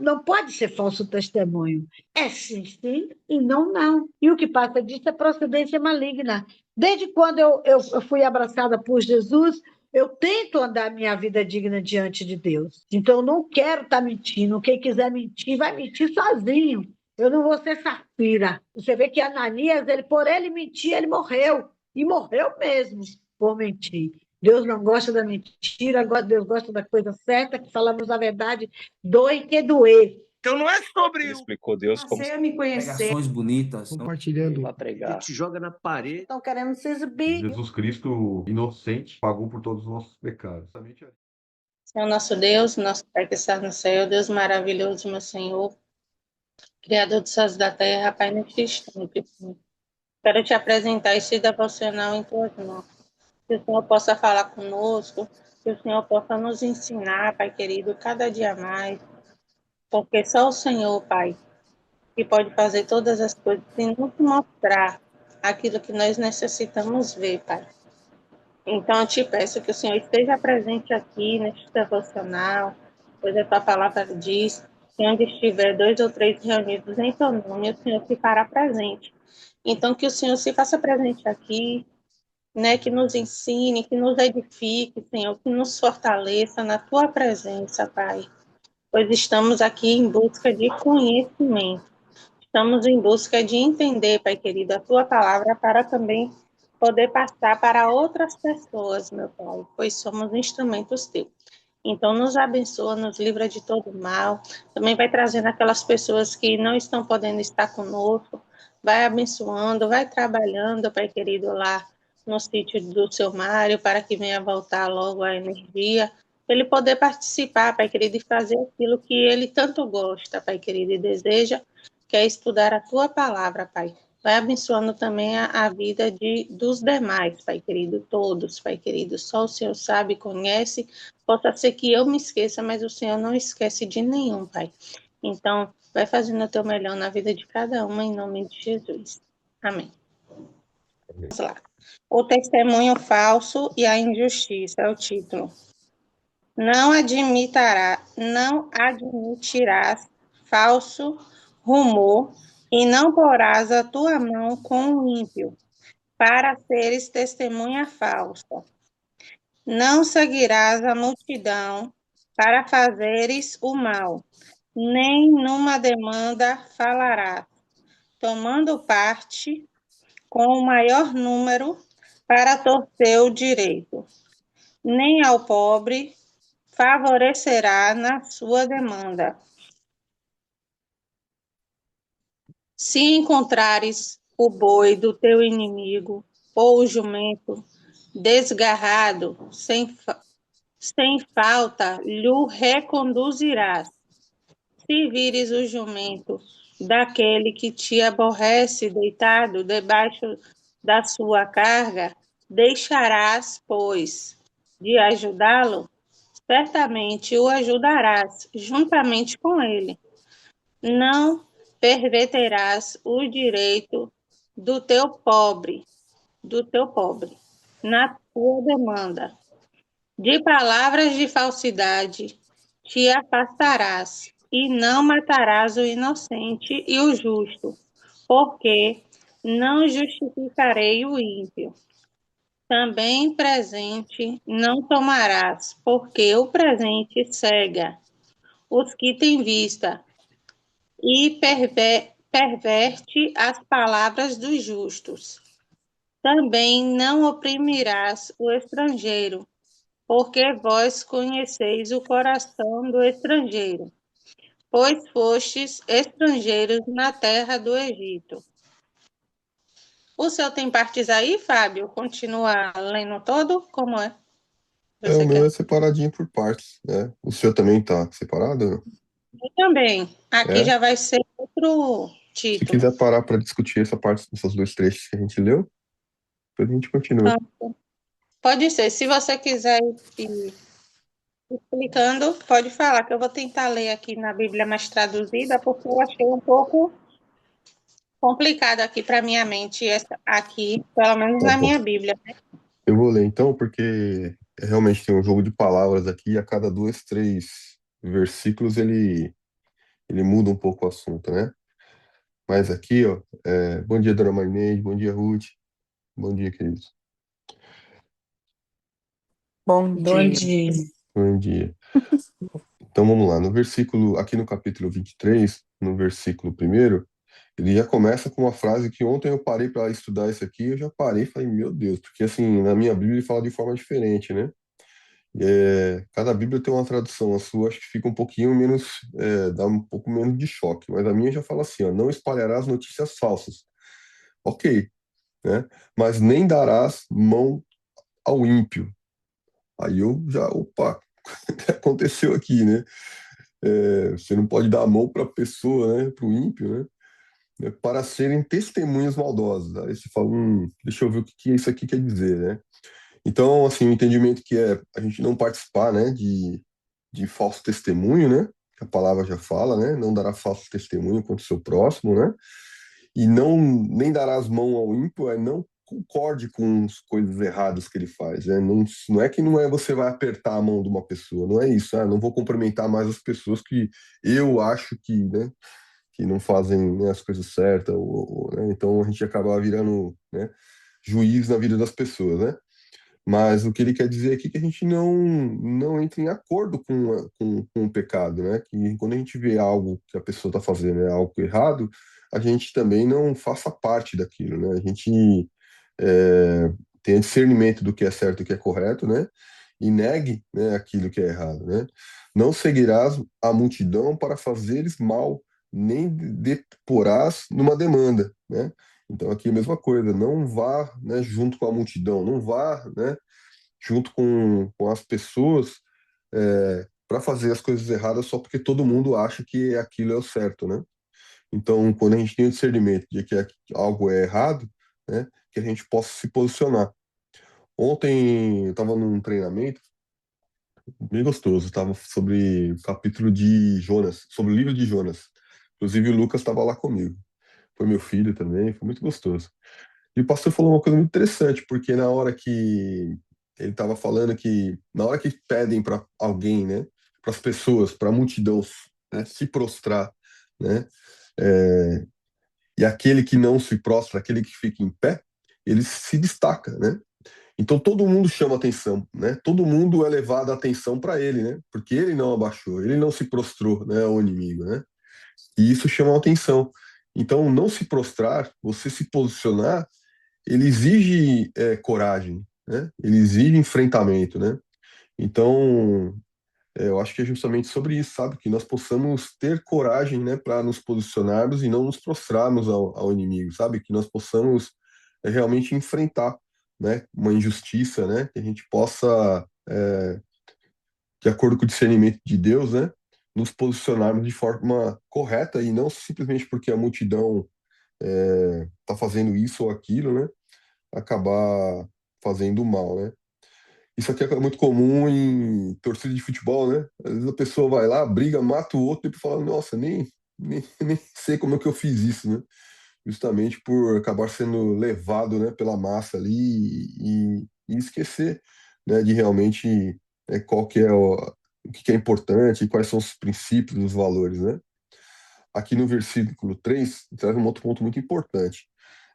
não pode ser falso testemunho. É sim, sim e não, não. E o que passa disso é procedência maligna. Desde quando eu fui abraçada por Jesus, eu tento andar minha vida digna diante de Deus. Então, eu não quero estar mentindo. Quem quiser mentir, vai mentir sozinho. Eu não vou ser safira. Você vê que Ananias, por ele mentir, ele morreu. E morreu mesmo por mentir. Deus não gosta da mentira, Deus gosta da coisa certa, que falamos a verdade, doe que doer. Então não é sobre Ele explicou Deus como Passei a me conhecer. Pregações bonitas. Compartilhando. para pregar. te joga na parede. Estão querendo se exibir. Jesus Cristo, inocente, pagou por todos os nossos pecados. Senhor nosso Deus, nosso Pai que está no céu, Deus maravilhoso, meu Senhor, Criador dos céus e da terra, Pai, neste instante, quero te apresentar esse devocional em tuas mãos. Que o Senhor possa falar conosco, que o Senhor possa nos ensinar, Pai querido, cada dia mais, porque só o Senhor, Pai, que pode fazer todas as coisas e nos mostrar aquilo que nós necessitamos ver, Pai. Então, eu te peço que o Senhor esteja presente aqui neste devocional, pois a tua palavra diz que onde estiver 2 ou 3 reunidos em teu nome, o Senhor se fará presente. Então, que o Senhor se faça presente aqui, né, que nos ensine, que nos edifique, Senhor, que nos fortaleça na tua presença, Pai. Pois estamos aqui em busca de conhecimento. Estamos em busca de entender, Pai querido, a tua palavra para também poder passar para outras pessoas, meu Pai, pois somos instrumentos teus. Então, nos abençoa, nos livra de todo mal. Também vai trazendo aquelas pessoas que não estão podendo estar conosco. Vai abençoando, vai trabalhando, Pai querido, lá no sítio do seu Mário, para que venha voltar logo a energia. Ele poder participar, Pai querido, e fazer aquilo que ele tanto gosta, Pai querido, e deseja, que é estudar a tua palavra, Pai. Vai abençoando também a vida dos demais, Pai querido, todos, Pai querido. Só o Senhor sabe, conhece. Possa ser que eu me esqueça, mas o Senhor não esquece de nenhum, Pai. Então, vai fazendo o teu melhor na vida de cada uma, em nome de Jesus. Amém. Vamos lá. O testemunho falso e a injustiça é o título. Não admitirás falso rumor e não porás a tua mão com o ímpio, para seres testemunha falsa. Não seguirás a multidão para fazeres o mal, nem numa demanda falarás, tomando parte com o maior número para torcer o direito. Nem ao pobre favorecerá na sua demanda. Se encontrares o boi do teu inimigo ou o jumento desgarrado, sem falta, lhe reconduzirás. Se vires o jumento daquele que te aborrece deitado debaixo da sua carga, deixarás, pois, de ajudá-lo, certamente o ajudarás juntamente com ele. Não perverterás o direito do teu pobre, na tua demanda. De palavras de falsidade te afastarás, e não matarás o inocente e o justo, porque não justificarei o ímpio. Também presente não tomarás, porque o presente cega os que têm vista, e perverte as palavras dos justos. Também não oprimirás o estrangeiro, porque vós conheceis o coração do estrangeiro, pois fostes estrangeiros na terra do Egito. O seu tem partes aí, Fábio? Continua lendo todo? Como é? O meu é separadinho por partes, né? O seu também tá separado? Eu também. Aqui já vai ser outro Se título. quiser parar para discutir essa parte desses 2 trechos que a gente leu, depois a gente continua. Pode ser. Se você quiser ir explicando, pode falar, que eu vou tentar ler aqui na Bíblia mais traduzida, porque eu achei um pouco complicado aqui para minha mente, aqui, pelo menos Tá na bom. minha Bíblia. Eu vou ler então, porque realmente tem um jogo de palavras aqui, e a cada 2, 3 versículos ele ele muda um pouco o assunto, né? Mas aqui, ó, bom dia, dona Marinês, bom dia, Ruth, bom dia, queridos. Bom Bom dia. dia. Bom dia. Então vamos lá, no versículo, aqui no capítulo 23, no versículo 1º, ele já começa com uma frase que ontem eu parei para estudar isso aqui, eu já parei e falei, meu Deus, porque assim, na minha Bíblia ele fala de forma diferente, né? Cada Bíblia tem uma tradução, a sua acho que fica um pouquinho menos, dá um pouco menos de choque, mas a minha já fala assim, ó, não espalharás notícias falsas. Ok, né? Mas nem darás mão ao ímpio. Aí eu já, opa, o que aconteceu aqui, né? Você não pode dar a mão para a pessoa, né? Para o ímpio, né? Para serem testemunhas maldosas. Aí você fala, deixa eu ver o que que isso aqui quer dizer, né? Então, assim, o entendimento que é a gente não participar, né, de falso testemunho, né? Que a palavra já fala, né? Não dará falso testemunho contra o seu próximo, né? E não nem darás mão ao ímpio, não concorde com as coisas erradas que ele faz, né? Não é que não é você vai apertar a mão de uma pessoa, não é isso, não vou cumprimentar mais as pessoas que eu acho que, né, que não fazem, né, as coisas certas, né? Então a gente acaba virando, né, juiz na vida das pessoas, né? Mas o que ele quer dizer aqui é que a gente não entra em acordo com o pecado, né? Que quando a gente vê algo que a pessoa está fazendo é algo errado, a gente também não faça parte daquilo, né? A gente tenha discernimento do que é certo e o que é correto, né? E negue, né, aquilo que é errado, né? Não seguirás a multidão para fazeres mal, nem deporás numa demanda, né? Então aqui é a mesma coisa, não vá, né, junto com a multidão, não vá, né, junto com as pessoas para fazer as coisas erradas só porque todo mundo acha que aquilo é o certo, né? Então, quando a gente tem o discernimento de que algo é errado, né, que a gente possa se posicionar. Ontem eu estava num treinamento bem gostoso, estava sobre o capítulo de Jonas, sobre o livro de Jonas. Inclusive o Lucas estava lá comigo. Foi meu filho também, foi muito gostoso. E o pastor falou uma coisa muito interessante, porque na hora que ele estava falando que, na hora que pedem para alguém, né, para as pessoas, para a multidão, né, se prostrar, né, é, e aquele que não se prostra, aquele que fica em pé, ele se destaca, né? Então todo mundo chama atenção, né? Todo mundo é levado a atenção para ele, né? Porque ele não abaixou, ele não se prostrou, né, ao inimigo, né? E isso chama a atenção. Então não se prostrar, você se posicionar, ele exige coragem, né? Ele exige enfrentamento, né? Então eu acho que é justamente sobre isso, sabe? Que nós possamos ter coragem, né, para nos posicionarmos e não nos prostrarmos ao inimigo, sabe? Que nós possamos realmente enfrentar, né, uma injustiça, né? Que a gente possa, de acordo com o discernimento de Deus, né, nos posicionarmos de forma correta e não simplesmente porque a multidão está fazendo isso ou aquilo, né? Acabar fazendo mal, né? Isso aqui é muito comum em torcida de futebol, né? Às vezes a pessoa vai lá, briga, mata o outro e depois fala, nossa, nem sei como é que eu fiz isso, né? Justamente por acabar sendo levado, né, pela massa ali e esquecer, né, de realmente qual que é o que é importante, quais são os princípios, os valores, né? Aqui no versículo 3 traz um outro ponto muito importante.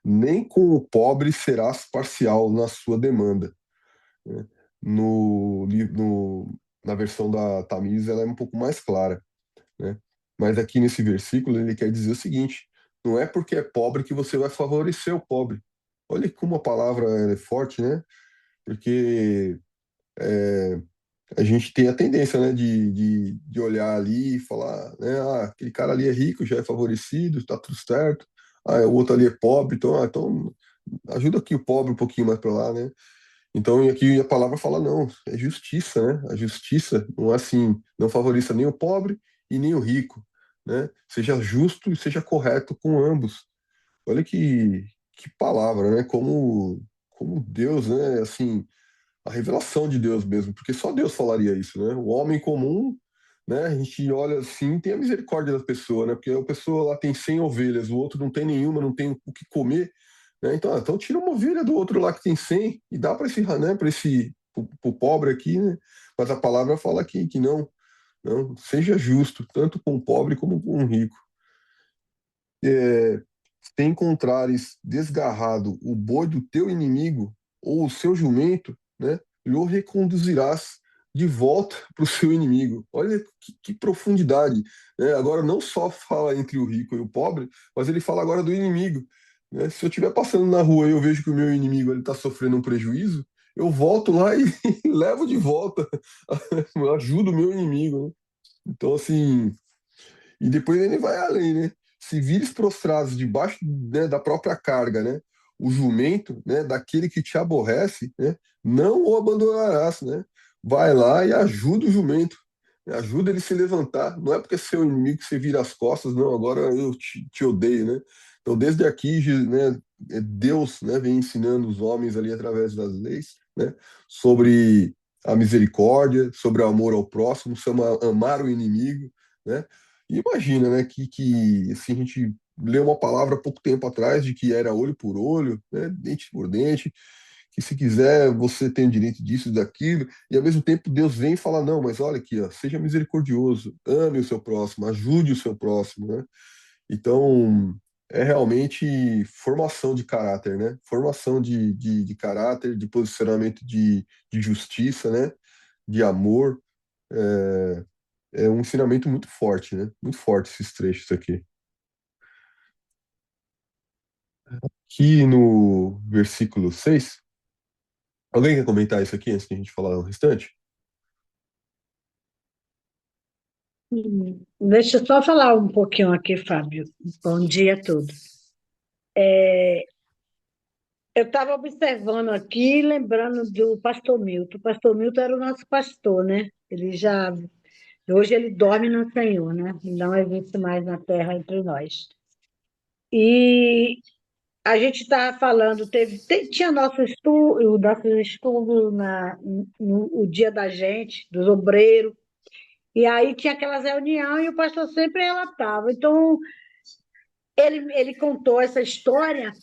Nem com o pobre serás parcial na sua demanda, né? Na versão da Tamires, ela é um pouco mais clara, né? Mas aqui nesse versículo ele quer dizer o seguinte: não é porque é pobre que você vai favorecer o pobre. Olha como a palavra ela é forte, né? Porque a gente tem a tendência, né, de olhar ali e falar, né, aquele cara ali é rico, já é favorecido, tá tudo certo. O outro ali é pobre, então ajuda aqui o pobre um pouquinho mais para lá, né? Então, e aqui a palavra fala, não, é justiça, né? A justiça não é assim, não favoreça nem o pobre e nem o rico, né? Seja justo e seja correto com ambos. Olha que palavra, né? Como Deus, né? Assim, a revelação de Deus mesmo, porque só Deus falaria isso, né? O homem comum, né? A gente olha assim, tem a misericórdia da pessoa, né? Porque a pessoa lá tem 100 ovelhas, o outro não tem nenhuma, não tem o que comer, né? Então tira uma ovelha do outro lá que tem 100 e dá para esse, né? Para esse pro pobre aqui, né? Mas a palavra fala aqui que não. Não, seja justo, tanto com o pobre como com o rico. É, se encontrares desgarrado o boi do teu inimigo ou o seu jumento, né, lhe reconduzirás de volta para o seu inimigo. Olha que profundidade, né? Agora não só fala entre o rico e o pobre, mas ele fala agora do inimigo, né? Se eu estiver passando na rua e eu vejo que o meu inimigo está sofrendo um prejuízo, eu volto lá e levo de volta, eu ajudo o meu inimigo, né? Então, assim, e depois ele vai além, né? Se vires prostrados debaixo, né, da própria carga, né? O jumento, né, daquele que te aborrece, né? Não o abandonarás, né? Vai lá e ajuda o jumento, né? Ajuda ele a se levantar. Não é porque é seu inimigo que você vira as costas, não, agora eu te odeio, né? Então, desde aqui, né, Deus, né, vem ensinando os homens ali através das leis, né, sobre a misericórdia, sobre o amor ao próximo, sobre amar o inimigo, né? E imagina, né, que assim, a gente leu uma palavra há pouco tempo atrás de que era olho por olho, né, dente por dente, que se quiser você tem o direito disso e daquilo, e ao mesmo tempo Deus vem e fala, não, mas olha aqui, ó, seja misericordioso, ame o seu próximo, ajude o seu próximo, né? Então, é realmente formação de caráter, né? Formação de caráter, de posicionamento de justiça, né? De amor. É, é um ensinamento muito forte, né? Muito forte esses trechos aqui. Aqui no versículo 6, alguém quer comentar isso aqui antes de a gente falar o restante? Deixa eu só falar um pouquinho aqui, Fábio. Bom dia a todos. Eu estava observando aqui, lembrando do pastor Milton. O pastor Milton era o nosso pastor, né? Hoje ele dorme no Senhor, né? Não existe mais na terra entre nós. E a gente estava falando, tinha nosso estudo no o dia da gente, dos obreiros, e aí tinha aquelas reuniões e o pastor sempre relatava. Então, ele contou essa história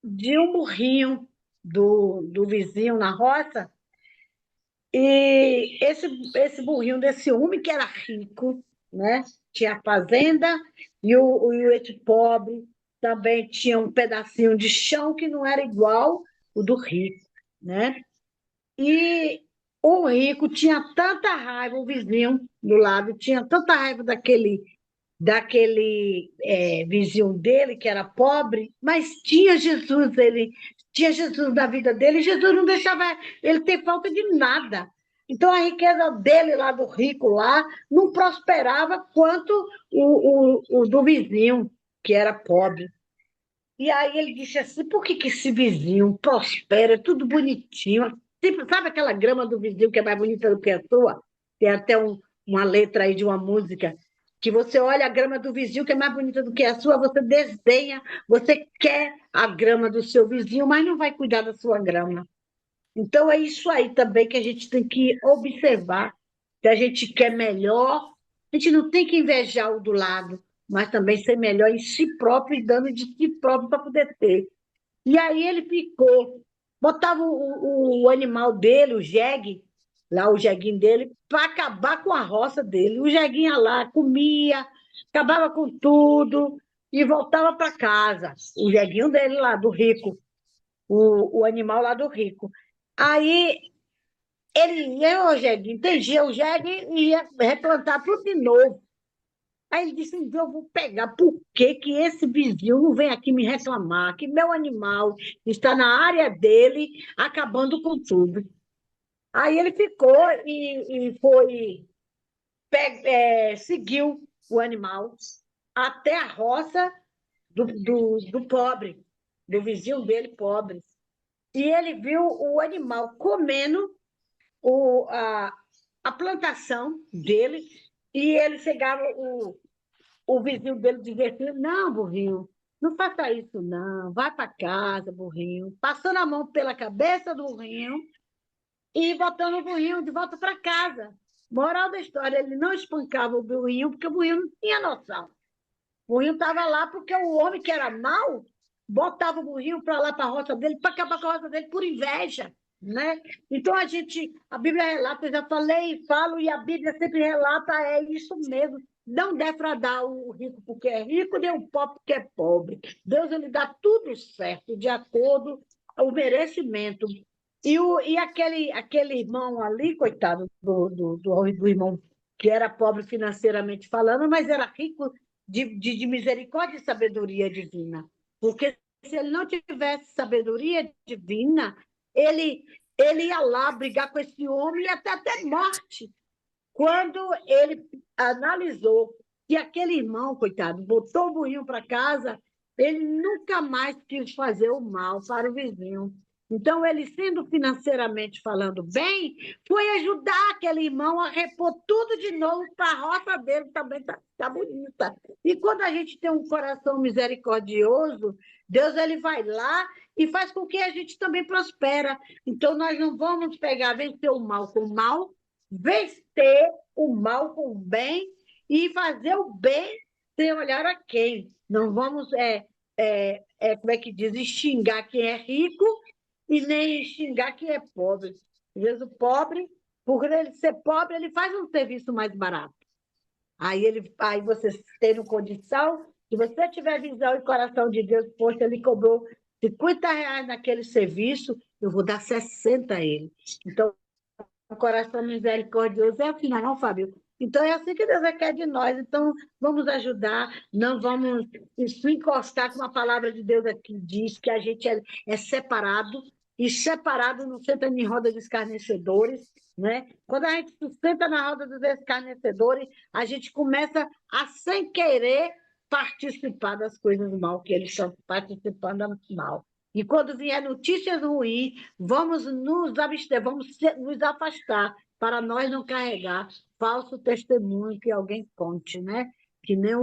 de um burrinho do vizinho na roça. E esse burrinho desse homem que era rico, né? Tinha fazenda esse pobre também tinha um pedacinho de chão que não era igual o do rico, né? E o rico tinha tanta raiva, o vizinho do lado tinha tanta raiva daquele vizinho dele que era pobre, mas tinha Jesus na vida dele, e Jesus não deixava ele ter falta de nada. Então a riqueza dele lá do rico lá não prosperava quanto o do vizinho que era pobre. E aí ele disse assim: por que esse vizinho prospera, é tudo bonitinho? Tipo, sabe aquela grama do vizinho que é mais bonita do que a sua? Tem até uma letra aí de uma música que você olha a grama do vizinho que é mais bonita do que a sua, você desenha, você quer a grama do seu vizinho, mas não vai cuidar da sua grama. Então é isso aí também que a gente tem que observar, se a gente quer melhor, a gente não tem que invejar o do lado, mas também ser melhor em si próprio e dando de si próprio para poder ter. E aí ele ficou, botava o animal dele, o jegue, lá o jeguinho dele, para acabar com a roça dele. O jeguinho ia lá, comia, acabava com tudo e voltava para casa. O jeguinho dele lá, do rico, o animal lá do rico. Aí ele ia, o jegue, entendia o jegue e ia replantar tudo de novo. Aí ele disse: então eu vou pegar, por que que esse vizinho não vem aqui me reclamar que meu animal está na área dele, acabando com tudo. Aí ele ficou e seguiu o animal até a roça do pobre, do vizinho dele pobre. E ele viu o animal comendo a plantação dele, e ele chegava, o vizinho dele dizia assim: não, burrinho, não faça isso, não, vai para casa, burrinho. Passando a mão pela cabeça do burrinho e botando o burrinho de volta para casa. Moral da história, ele não espancava o burrinho porque o burrinho não tinha noção. O burrinho estava lá porque o homem que era mau botava o burrinho para lá, para a roça dele, para acabar com a roça dele por inveja. né? Então a Bíblia relata, eu já falei e falo, e a Bíblia sempre relata, é isso mesmo. Não defraudar o rico porque é rico, nem o pobre porque é pobre. Deus ele dá tudo certo, de acordo com o merecimento. E aquele irmão ali, coitado do irmão que era pobre financeiramente falando, mas era rico de misericórdia e sabedoria divina. Porque se ele não tivesse sabedoria divina, ele, ele ia lá brigar com esse homem e até morte. Quando ele analisou que aquele irmão, coitado, botou o burrinho para casa, ele nunca mais quis fazer o mal para o vizinho. Então, ele, sendo financeiramente falando bem, foi ajudar aquele irmão a repor tudo de novo para a roça dele também tá bonita. E quando a gente tem um coração misericordioso, Deus ele vai lá e faz com que a gente também prospera. Então, nós não vamos vencer o mal com o mal, vencer o mal com o bem e fazer o bem sem olhar a quem. Não vamos, como é que diz, xingar quem é rico e nem xingar quem é pobre. Às vezes o pobre, por ele ser pobre, ele faz um serviço mais barato. Aí você tendo condição, se você tiver visão e coração de Deus, poxa, ele cobrou R$ 50 naquele serviço, eu vou dar 60 a ele. Então, o coração misericordioso é assim, não, Fábio? Então, é assim que Deus quer de nós. Então, vamos ajudar, não vamos se encostar com a palavra de Deus aqui, diz que a gente é separado, e separado não senta em roda de escarnecedores, né? Quando a gente se senta na roda dos escarnecedores, a gente começa a, sem querer, participar das coisas mal, que eles estão participando mal. E quando vier notícias ruins, vamos nos abster, vamos nos afastar, para nós não carregar falso testemunho que alguém conte, né? Que nem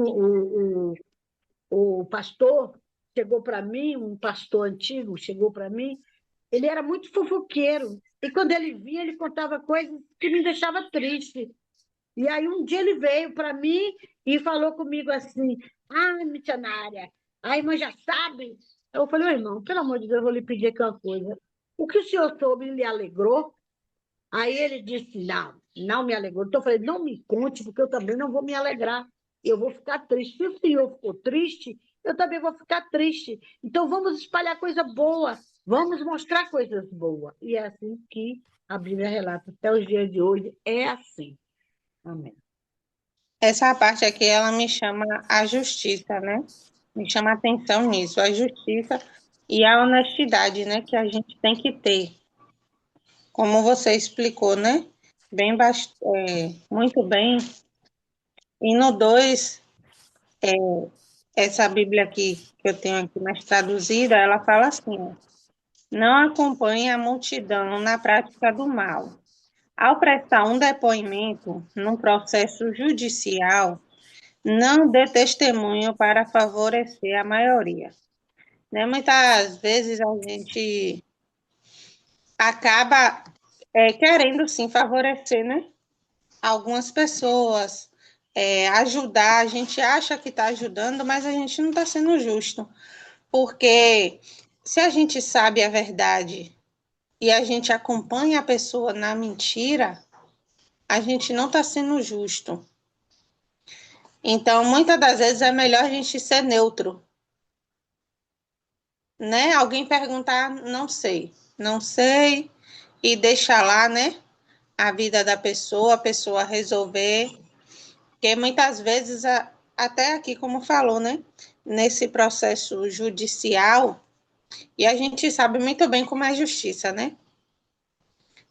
o pastor chegou para mim, um pastor antigo chegou para mim, ele era muito fofoqueiro, e quando ele vinha, ele contava coisas que me deixavam triste. E aí um dia ele veio para mim e falou comigo assim, missionária, a irmã já sabe? Eu falei, irmão, pelo amor de Deus, eu vou lhe pedir aqui uma coisa. O que o senhor soube lhe alegrou? Aí ele disse, não, não me alegrou. Então eu falei, não me conte, porque eu também não vou me alegrar. Eu vou ficar triste. Se o senhor ficou triste, eu também vou ficar triste. Então vamos espalhar coisa boa, vamos mostrar coisas boas. E é assim que a Bíblia relata até os dias de hoje, é assim. Amém. Essa parte aqui, ela me chama a justiça, né? Me chama a atenção nisso, a justiça e a honestidade, né? Que a gente tem que ter. Como você explicou, né? Muito bem. E no 2, essa Bíblia aqui, que eu tenho aqui mais traduzida, ela fala assim, ó, não acompanhe a multidão na prática do mal. Ao prestar um depoimento num processo judicial, não dê testemunho para favorecer a maioria. Né? Muitas vezes a gente acaba querendo, sim, favorecer, né? Algumas pessoas, ajudar, a gente acha que está ajudando, mas a gente não está sendo justo. Porque se a gente sabe a verdade e a gente acompanha a pessoa na mentira, a gente não está sendo justo. Então, muitas das vezes é melhor a gente ser neutro. Né? Alguém perguntar, não sei, e deixar lá, né? A vida da pessoa, a pessoa resolver. Porque muitas vezes, até aqui, como falou, né? Nesse processo judicial, e a gente sabe muito bem como é a justiça, né?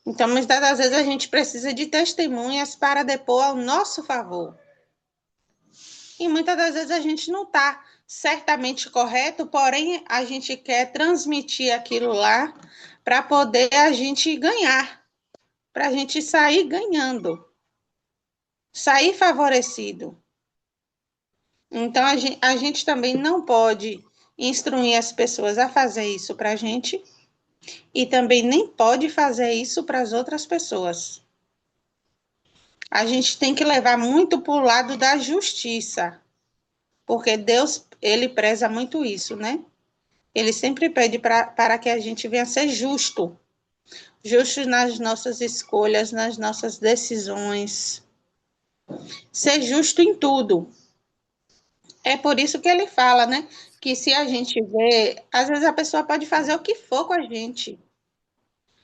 Então, muitas das vezes a gente precisa de testemunhas para depor ao nosso favor. E muitas das vezes a gente não está certamente correto, porém a gente quer transmitir aquilo lá para poder a gente ganhar, para a gente sair ganhando, sair favorecido. Então a gente também não pode instruir as pessoas a fazer isso para a gente e também nem pode fazer isso para as outras pessoas. A gente tem que levar muito para o lado da justiça, porque Deus, ele preza muito isso, né? Ele sempre pede para que a gente venha ser justo. justos nas nossas escolhas, nas nossas decisões, ser justo em tudo. É por isso que ele fala, né? Que se a gente vê, às vezes a pessoa pode fazer o que for com a gente.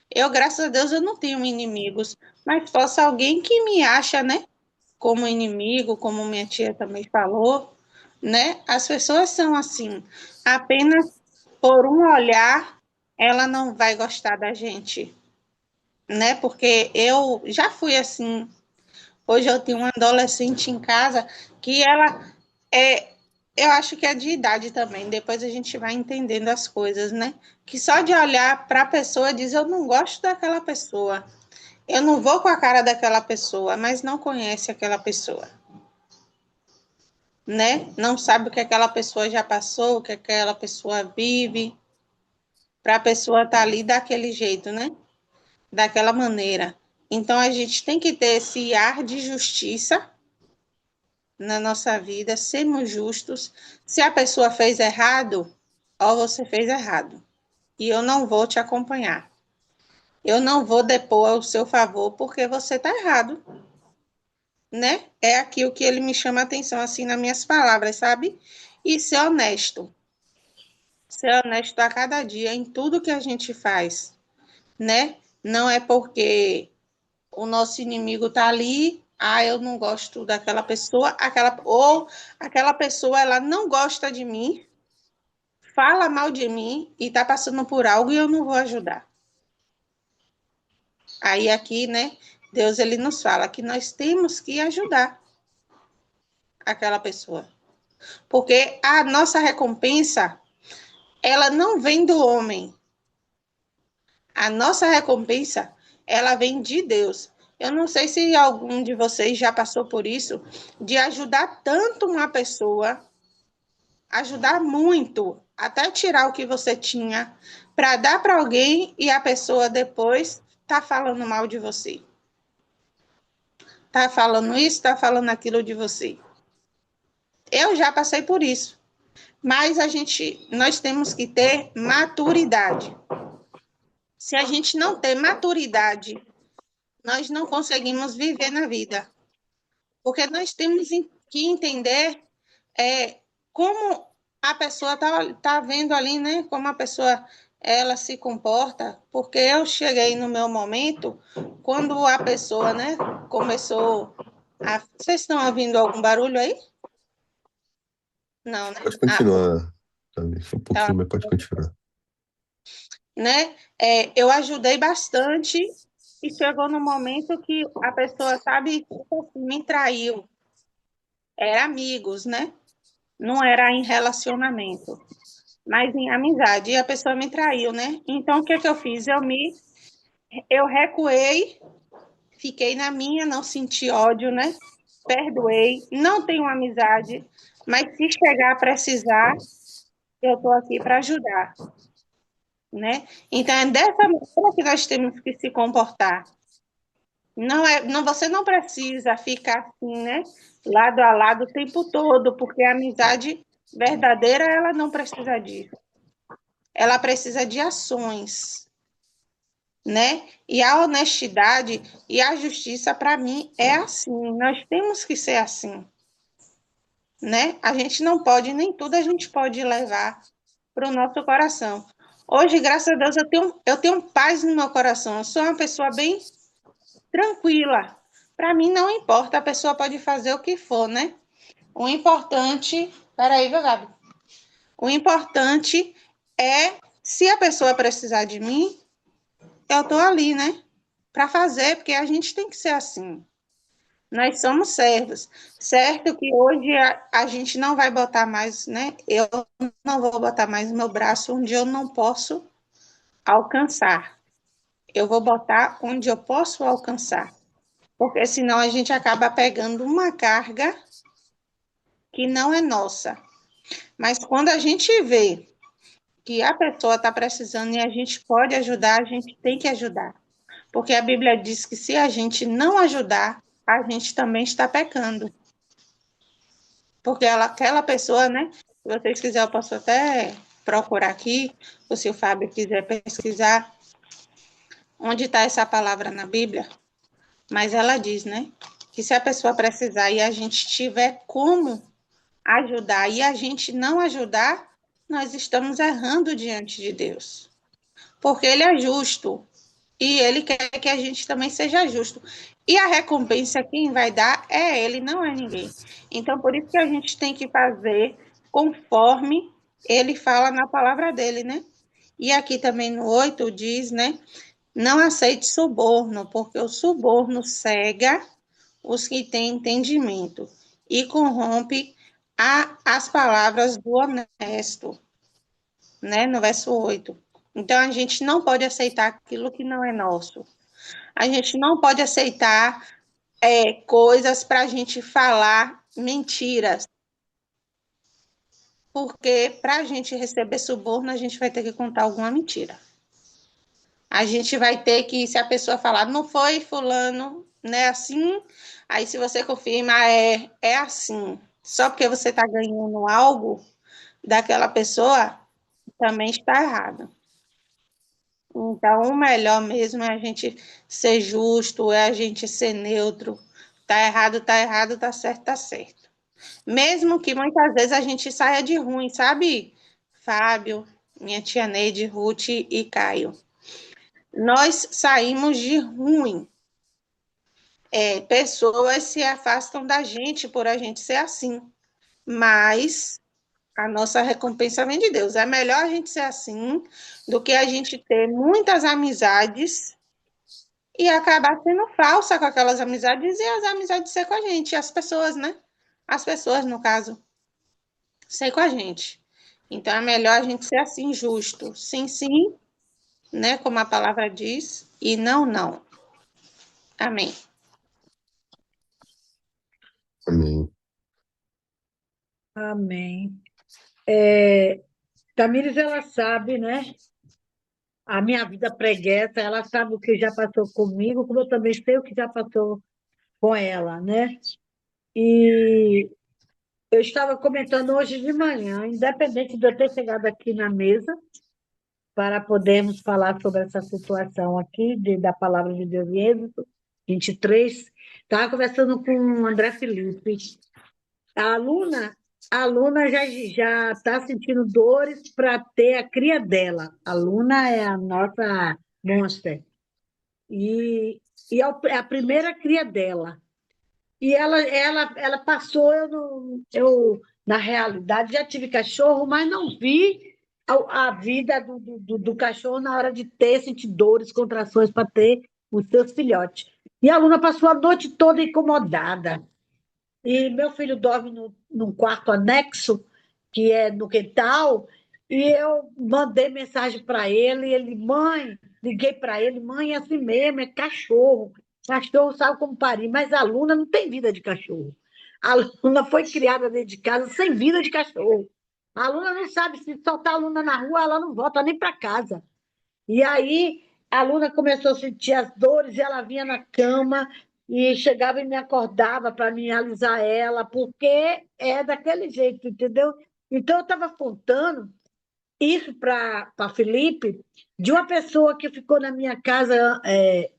Eu, graças a Deus, eu não tenho inimigos, mas possa alguém que me acha, né? Como inimigo, como minha tia também falou, né? As pessoas são assim, apenas por um olhar, ela não vai gostar da gente, né? Porque eu já fui assim. Hoje eu tenho uma adolescente em casa que ela é, eu acho que é de idade também. Depois a gente vai entendendo as coisas, né? Que só de olhar para a pessoa diz eu não gosto daquela pessoa. Eu não vou com a cara daquela pessoa, mas não conhece aquela pessoa, né? Não sabe o que aquela pessoa já passou, o que aquela pessoa vive, para a pessoa estar ali daquele jeito, né? Daquela maneira. Então a gente tem que ter esse ar de justiça na nossa vida, sermos justos. Se a pessoa fez errado, ó, você fez errado. E eu não vou te acompanhar. Eu não vou depor ao seu favor porque você está errado, né? É aqui o que ele me chama a atenção, assim, nas minhas palavras, sabe? E ser honesto. Ser honesto a cada dia em tudo que a gente faz, né? Não é porque o nosso inimigo está ali, eu não gosto daquela pessoa, ou aquela pessoa ela não gosta de mim, fala mal de mim e está passando por algo e eu não vou ajudar. Aí aqui, né, Deus ele nos fala que nós temos que ajudar aquela pessoa. Porque a nossa recompensa, ela não vem do homem. A nossa recompensa, ela vem de Deus. Eu não sei se algum de vocês já passou por isso, de ajudar tanto uma pessoa, ajudar muito, até tirar o que você tinha, para dar para alguém e a pessoa depois tá falando mal de você. Tá falando isso, tá falando aquilo de você. Eu já passei por isso. Mas nós temos que ter maturidade. Se a gente não ter maturidade, nós não conseguimos viver na vida. Porque nós temos que entender como a pessoa tá vendo ali, né? Como a pessoa ela se comporta. Porque eu cheguei no meu momento quando a pessoa, né, começou a... Vocês estão ouvindo algum barulho aí? Não, né? Pode continuar, sabe? Só um Tá. pouquinho, mas pode continuar. Né? Eu ajudei bastante e chegou no momento que a pessoa, sabe, me traiu. Era amigos, né? Não era em relacionamento, mas em amizade. E a pessoa me traiu, né? Então, o que eu fiz? Eu recuei, fiquei na minha, não senti ódio, né? Perdoei, não tenho amizade, mas se chegar a precisar, eu estou aqui para ajudar, né? Então, é dessa maneira que nós temos que se comportar. Não, você não precisa ficar assim, né? Lado a lado o tempo todo, porque a amizade verdadeira, ela não precisa disso. Ela precisa de ações, né? E a honestidade e a justiça, para mim, é assim. Nós temos que ser assim, né? A gente não pode, nem tudo a gente pode levar para o nosso coração. Hoje, graças a Deus, eu tenho paz no meu coração. Eu sou uma pessoa bem tranquila. Para mim, não importa, a pessoa pode fazer o que for, né? O importante. Peraí, viu, Gabi? O importante é, se a pessoa precisar de mim, eu estou ali, né? Para fazer, porque a gente tem que ser assim. Nós somos servos. Certo que hoje a gente não vai botar mais, né? Eu não vou botar mais o meu braço onde eu não posso alcançar. Eu vou botar onde eu posso alcançar. Porque senão a gente acaba pegando uma carga que não é nossa. Mas quando a gente vê que a pessoa está precisando e a gente pode ajudar, a gente tem que ajudar. Porque a Bíblia diz que se a gente não ajudar, a gente também está pecando. Porque aquela pessoa, né? Se vocês quiserem, eu posso até procurar aqui, ou se o Fábio quiser pesquisar. onde está essa palavra na Bíblia, mas ela diz, né, que se a pessoa precisar e a gente tiver como ajudar e a gente não ajudar, nós estamos errando diante de Deus. Porque Ele é justo e Ele quer que a gente também seja justo. E a recompensa quem vai dar é Ele, não é ninguém. Então, por isso que a gente tem que fazer conforme Ele fala na palavra dele, né? E aqui também no 8 diz, né? Não aceite suborno, porque o suborno cega os que têm entendimento e corrompe as palavras do honesto, né? No verso 8. Então, a gente não pode aceitar aquilo que não é nosso. A gente não pode aceitar coisas para a gente falar mentiras. Porque para a gente receber suborno, a gente vai ter que contar alguma mentira. A gente vai ter que, se a pessoa falar, não foi fulano, né, assim, aí se você confirma, é assim. Só porque você está ganhando algo daquela pessoa, também está errado. Então, o melhor mesmo é a gente ser justo, é a gente ser neutro. Tá errado, tá certo, tá certo. Mesmo que muitas vezes a gente saia de ruim, sabe? Fábio, minha tia Neide, Ruth e Caio. Nós saímos de ruim. Pessoas se afastam da gente por a gente ser assim. Mas a nossa recompensa vem de Deus. É melhor a gente ser assim do que a gente ter muitas amizades e acabar sendo falsa com aquelas amizades e as amizades ser com a gente, as pessoas, né? As pessoas, no caso, ser com a gente. Então é melhor a gente ser assim, justo. Sim, sim, né? Como a palavra diz, e não, não. Amém. Amém. Amém. Tamires, ela sabe, né? A minha vida preguiça, ela sabe o que já passou comigo, como eu também sei o que já passou com ela, né? E eu estava comentando hoje de manhã, independente de eu ter chegado aqui na mesa, para podermos falar sobre essa situação aqui, da palavra de Deus em Êxodo 23, estava conversando com o André Felipe. A aluna, a aluna já está sentindo dores para ter a cria dela. A aluna é a nossa monster. E é a primeira cria dela. E ela passou, na realidade, já tive cachorro, mas não vi a vida do cachorro na hora de sentir dores, contrações para ter os seus filhotes. E a aluna passou a noite toda incomodada. E meu filho dorme num quarto anexo, que é no quintal, e eu mandei mensagem para ele, mãe, liguei para ele, mãe, é assim mesmo, é cachorro. Cachorro sabe como parir, mas a Luna não tem vida de cachorro. A Luna foi criada dentro de casa sem vida de cachorro. A Luna não sabe, se soltar a Luna na rua, ela não volta nem para casa. E aí a Luna começou a sentir as dores e ela vinha na cama e chegava e me acordava para me alisar ela, porque é daquele jeito, entendeu? Então eu estava contando isso para Felipe, de uma pessoa que ficou na minha casa,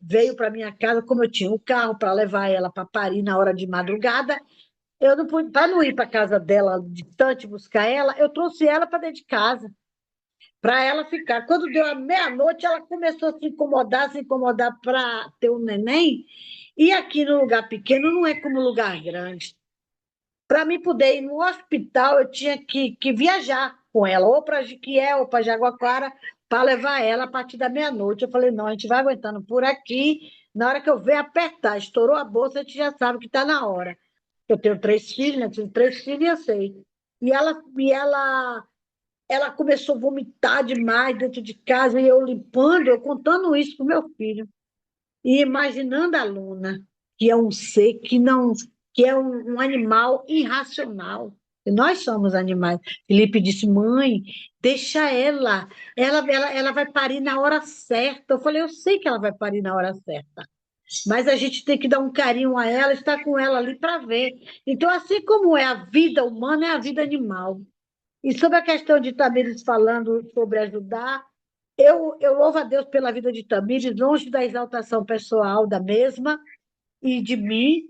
veio para minha casa, como eu tinha um carro para levar ela para Paris na hora de madrugada, eu não pude, para não ir para casa dela distante buscar ela, eu trouxe ela para dentro de casa para ela ficar. Quando deu a meia-noite, ela começou a se incomodar para ter um neném. E aqui no lugar pequeno não é como lugar grande. Para mim poder ir no hospital, eu tinha que viajar com ela, ou para Jiquié, ou para Jaguaquara, para levar ela a partir da meia-noite. Eu falei, não, a gente vai aguentando por aqui. Na hora que eu ver apertar, estourou a bolsa, a gente já sabe que está na hora. Eu tenho 3 filhos, né? Tenho 3 filhos e eu sei. E ela começou a vomitar demais dentro de casa, e eu limpando, eu contando isso para o meu filho. E imaginando a Luna, que é um ser que é um animal irracional. E nós somos animais. Felipe disse, mãe, deixa ela vai parir na hora certa. Eu falei, eu sei que ela vai parir na hora certa, mas a gente tem que dar um carinho a ela, estar com ela ali para ver. Então, assim como é a vida humana, é a vida animal. E sobre a questão de Tamires falando sobre ajudar, eu louvo a Deus pela vida de Tamires, longe da exaltação pessoal da mesma e de mim.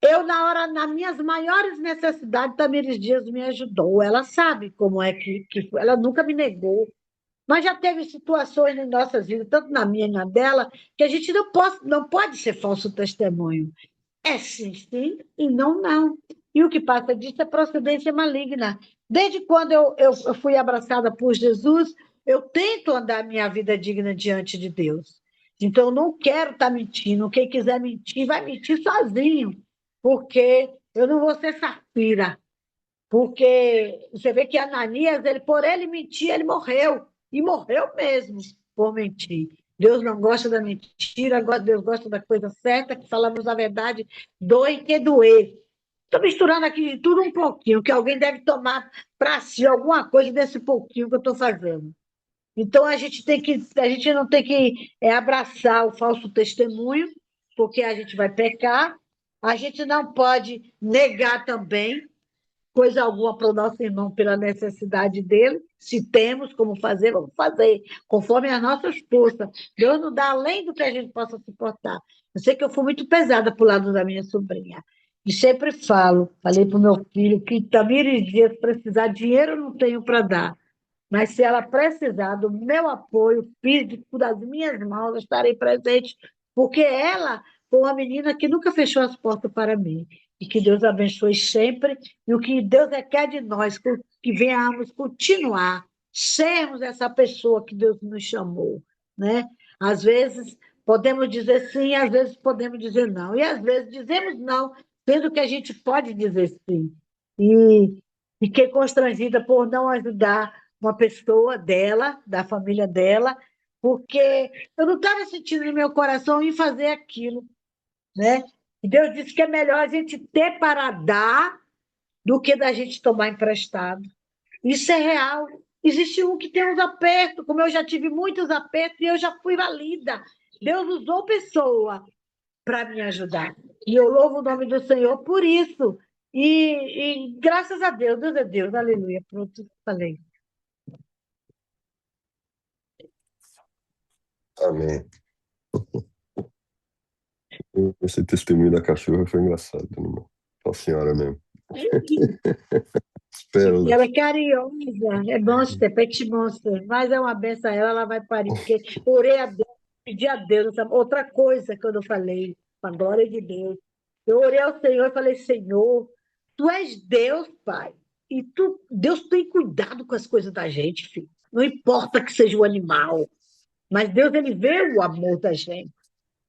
Eu, nas minhas maiores necessidades, Tamires Dias me ajudou. Ela sabe como é que foi. Ela nunca me negou. Mas já teve situações em nossas vidas, tanto na minha e na dela, que a gente não pode ser falso testemunho. É sim, sim, e não, não. E o que passa disso é procedência maligna. Desde quando eu fui abraçada por Jesus, eu tento andar minha vida digna diante de Deus. Então, eu não quero estar mentindo. Quem quiser mentir, vai mentir sozinho, porque eu não vou ser safira. Porque você vê que Ananias, por ele mentir, ele morreu. E morreu mesmo por mentir. Deus não gosta da mentira, Deus gosta da coisa certa, que falamos a verdade, doe que doer. Estou misturando aqui de tudo um pouquinho, que alguém deve tomar para si alguma coisa desse pouquinho que eu estou fazendo. Então, a gente não tem que abraçar o falso testemunho, porque a gente vai pecar. A gente não pode negar também coisa alguma para o nosso irmão pela necessidade dele. Se temos como fazer, vamos fazer, conforme as nossas forças. Deus não dá além do que a gente possa suportar. Eu sei que eu fui muito pesada para o lado da minha sobrinha. E sempre falei para o meu filho que Tamires Dias precisar, dinheiro eu não tenho para dar. Mas se ela precisar do meu apoio físico, das minhas mãos, eu estarei presente, porque ela foi uma menina que nunca fechou as portas para mim. E que Deus abençoe sempre. E o que Deus requer de nós, que venhamos continuar, sermos essa pessoa que Deus nos chamou. Né? Às vezes podemos dizer sim, às vezes podemos dizer não. E às vezes dizemos não, sendo que a gente pode dizer sim. E fiquei constrangida por não ajudar uma pessoa dela, da família dela, porque eu não estava sentindo no meu coração em fazer aquilo, né? E Deus disse que é melhor a gente ter para dar do que da gente tomar emprestado. Isso é real. Existe um que tem uns apertos, como eu já tive muitos apertos e eu já fui valida. Deus usou pessoa para me ajudar. E eu louvo o nome do Senhor por isso. E graças a Deus, Deus é Deus, aleluia. Pronto, falei. Amém. Esse testemunho da cachorra foi engraçado, né, irmão? Só a senhora mesmo. Pérolas. Ela é carinhosa, é monster, pet monster, mas é uma benção a ela, ela vai parir, porque orei a Deus, pedi a Deus, outra coisa que eu não falei, com a glória de Deus. Eu orei ao Senhor e falei, Senhor, Tu és Deus, Pai, e Deus tem cuidado com as coisas da gente, filho. Não importa que seja o animal, mas Deus, ele vê o amor da gente.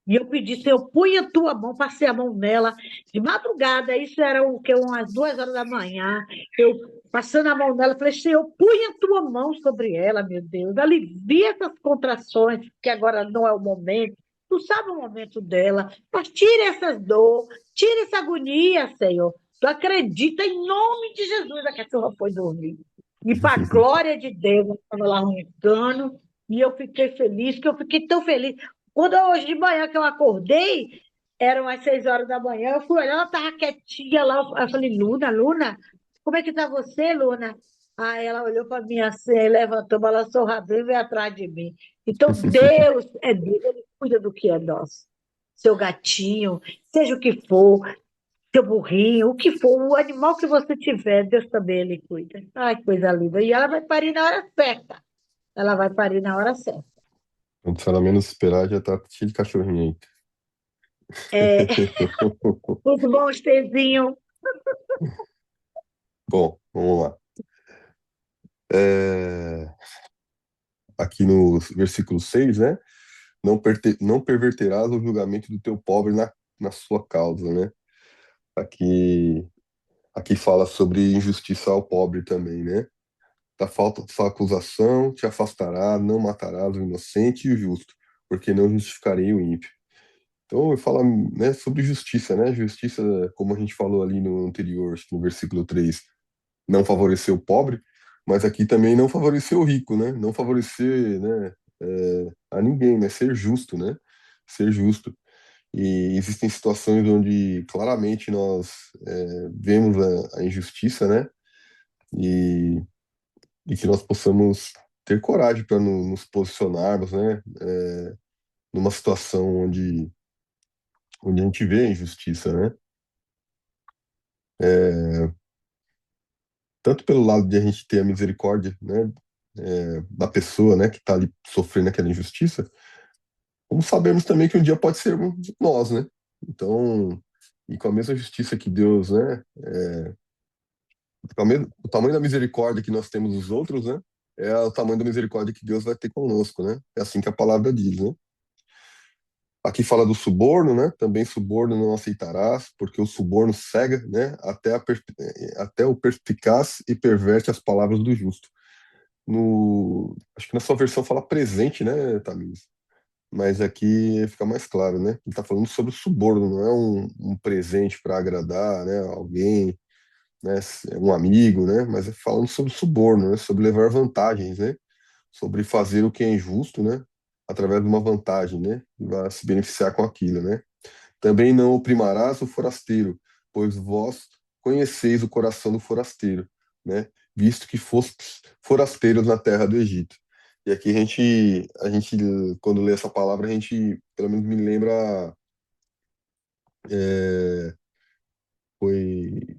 E eu pedi, Senhor, põe a tua mão, passei a mão nela de madrugada, isso era umas 2 horas da manhã. Eu passando a mão nela, falei, Senhor, põe a tua mão sobre ela, meu Deus, alivia essas contrações, que agora não é o momento. Tu sabe o momento dela, mas tira essas dores, tira essa agonia, Senhor. Tu acredita em nome de Jesus, a cachorra foi dormir. E para a glória de Deus, eu estava lá roncando, e eu fiquei feliz, que eu fiquei tão feliz. Quando hoje de manhã que eu acordei, eram as 6 horas da manhã, eu fui olhar, ela estava quietinha lá. Eu falei, Luna, como é que está você, Luna? Aí ela olhou para mim assim, aí levantou, balançou o rabinho e veio atrás de mim. Então, Deus é Deus, Ele cuida do que é nosso. Seu gatinho, seja o que for, seu burrinho, o que for, o animal que você tiver, Deus também Ele cuida. Ai, coisa linda. E ela vai parir na hora certa. Ela vai parir na hora certa. Quando se ela menos esperar, já tá cheio de cachorrinho aí. É, os bons tezinhos. Bom, vamos lá. Aqui no versículo 6, né? Não perverterás o julgamento do teu pobre na sua causa, né? Aqui fala sobre injustiça ao pobre também, né? Da falta de sua acusação te afastará, não matarás o inocente e o justo, porque não justificarei o ímpio. Então, ele fala, né, sobre justiça, né? Justiça, como a gente falou ali no anterior, acho que no versículo 3, não favorecer o pobre, mas aqui também não favorecer o rico, né? Não favorecer, né, a ninguém, né? Ser justo, né? Ser justo. E existem situações onde claramente nós vemos a injustiça, né? E que nós possamos ter coragem para nos posicionarmos, né? Numa situação onde a gente vê a injustiça, né? É, tanto pelo lado de a gente ter a misericórdia, né? Da pessoa, né? Que está ali sofrendo aquela injustiça, como sabemos também que um dia pode ser nós, né? Então, e com a mesma justiça que Deus, né? O tamanho da misericórdia que nós temos dos outros, né? É o tamanho da misericórdia que Deus vai ter conosco, né? É assim que a palavra diz, né? Aqui fala do suborno, né? Também suborno não aceitarás, porque o suborno cega, né? Até o perspicaz e perverte as palavras do justo. Acho que na sua versão fala presente, né, Tamires? Mas aqui fica mais claro, né? Ele está falando sobre o suborno, não é um presente para agradar, né, alguém, né, um amigo, né? Mas é falando sobre suborno, né? Sobre levar vantagens, né? Sobre fazer o que é injusto, né? Através de uma vantagem, né? E vai se beneficiar com aquilo, né? Também não oprimirás o forasteiro, pois vós conheceis o coração do forasteiro, né? Visto que fostes forasteiros na terra do Egito. E aqui a gente, quando lê essa palavra, a gente, pelo menos me lembra, é, foi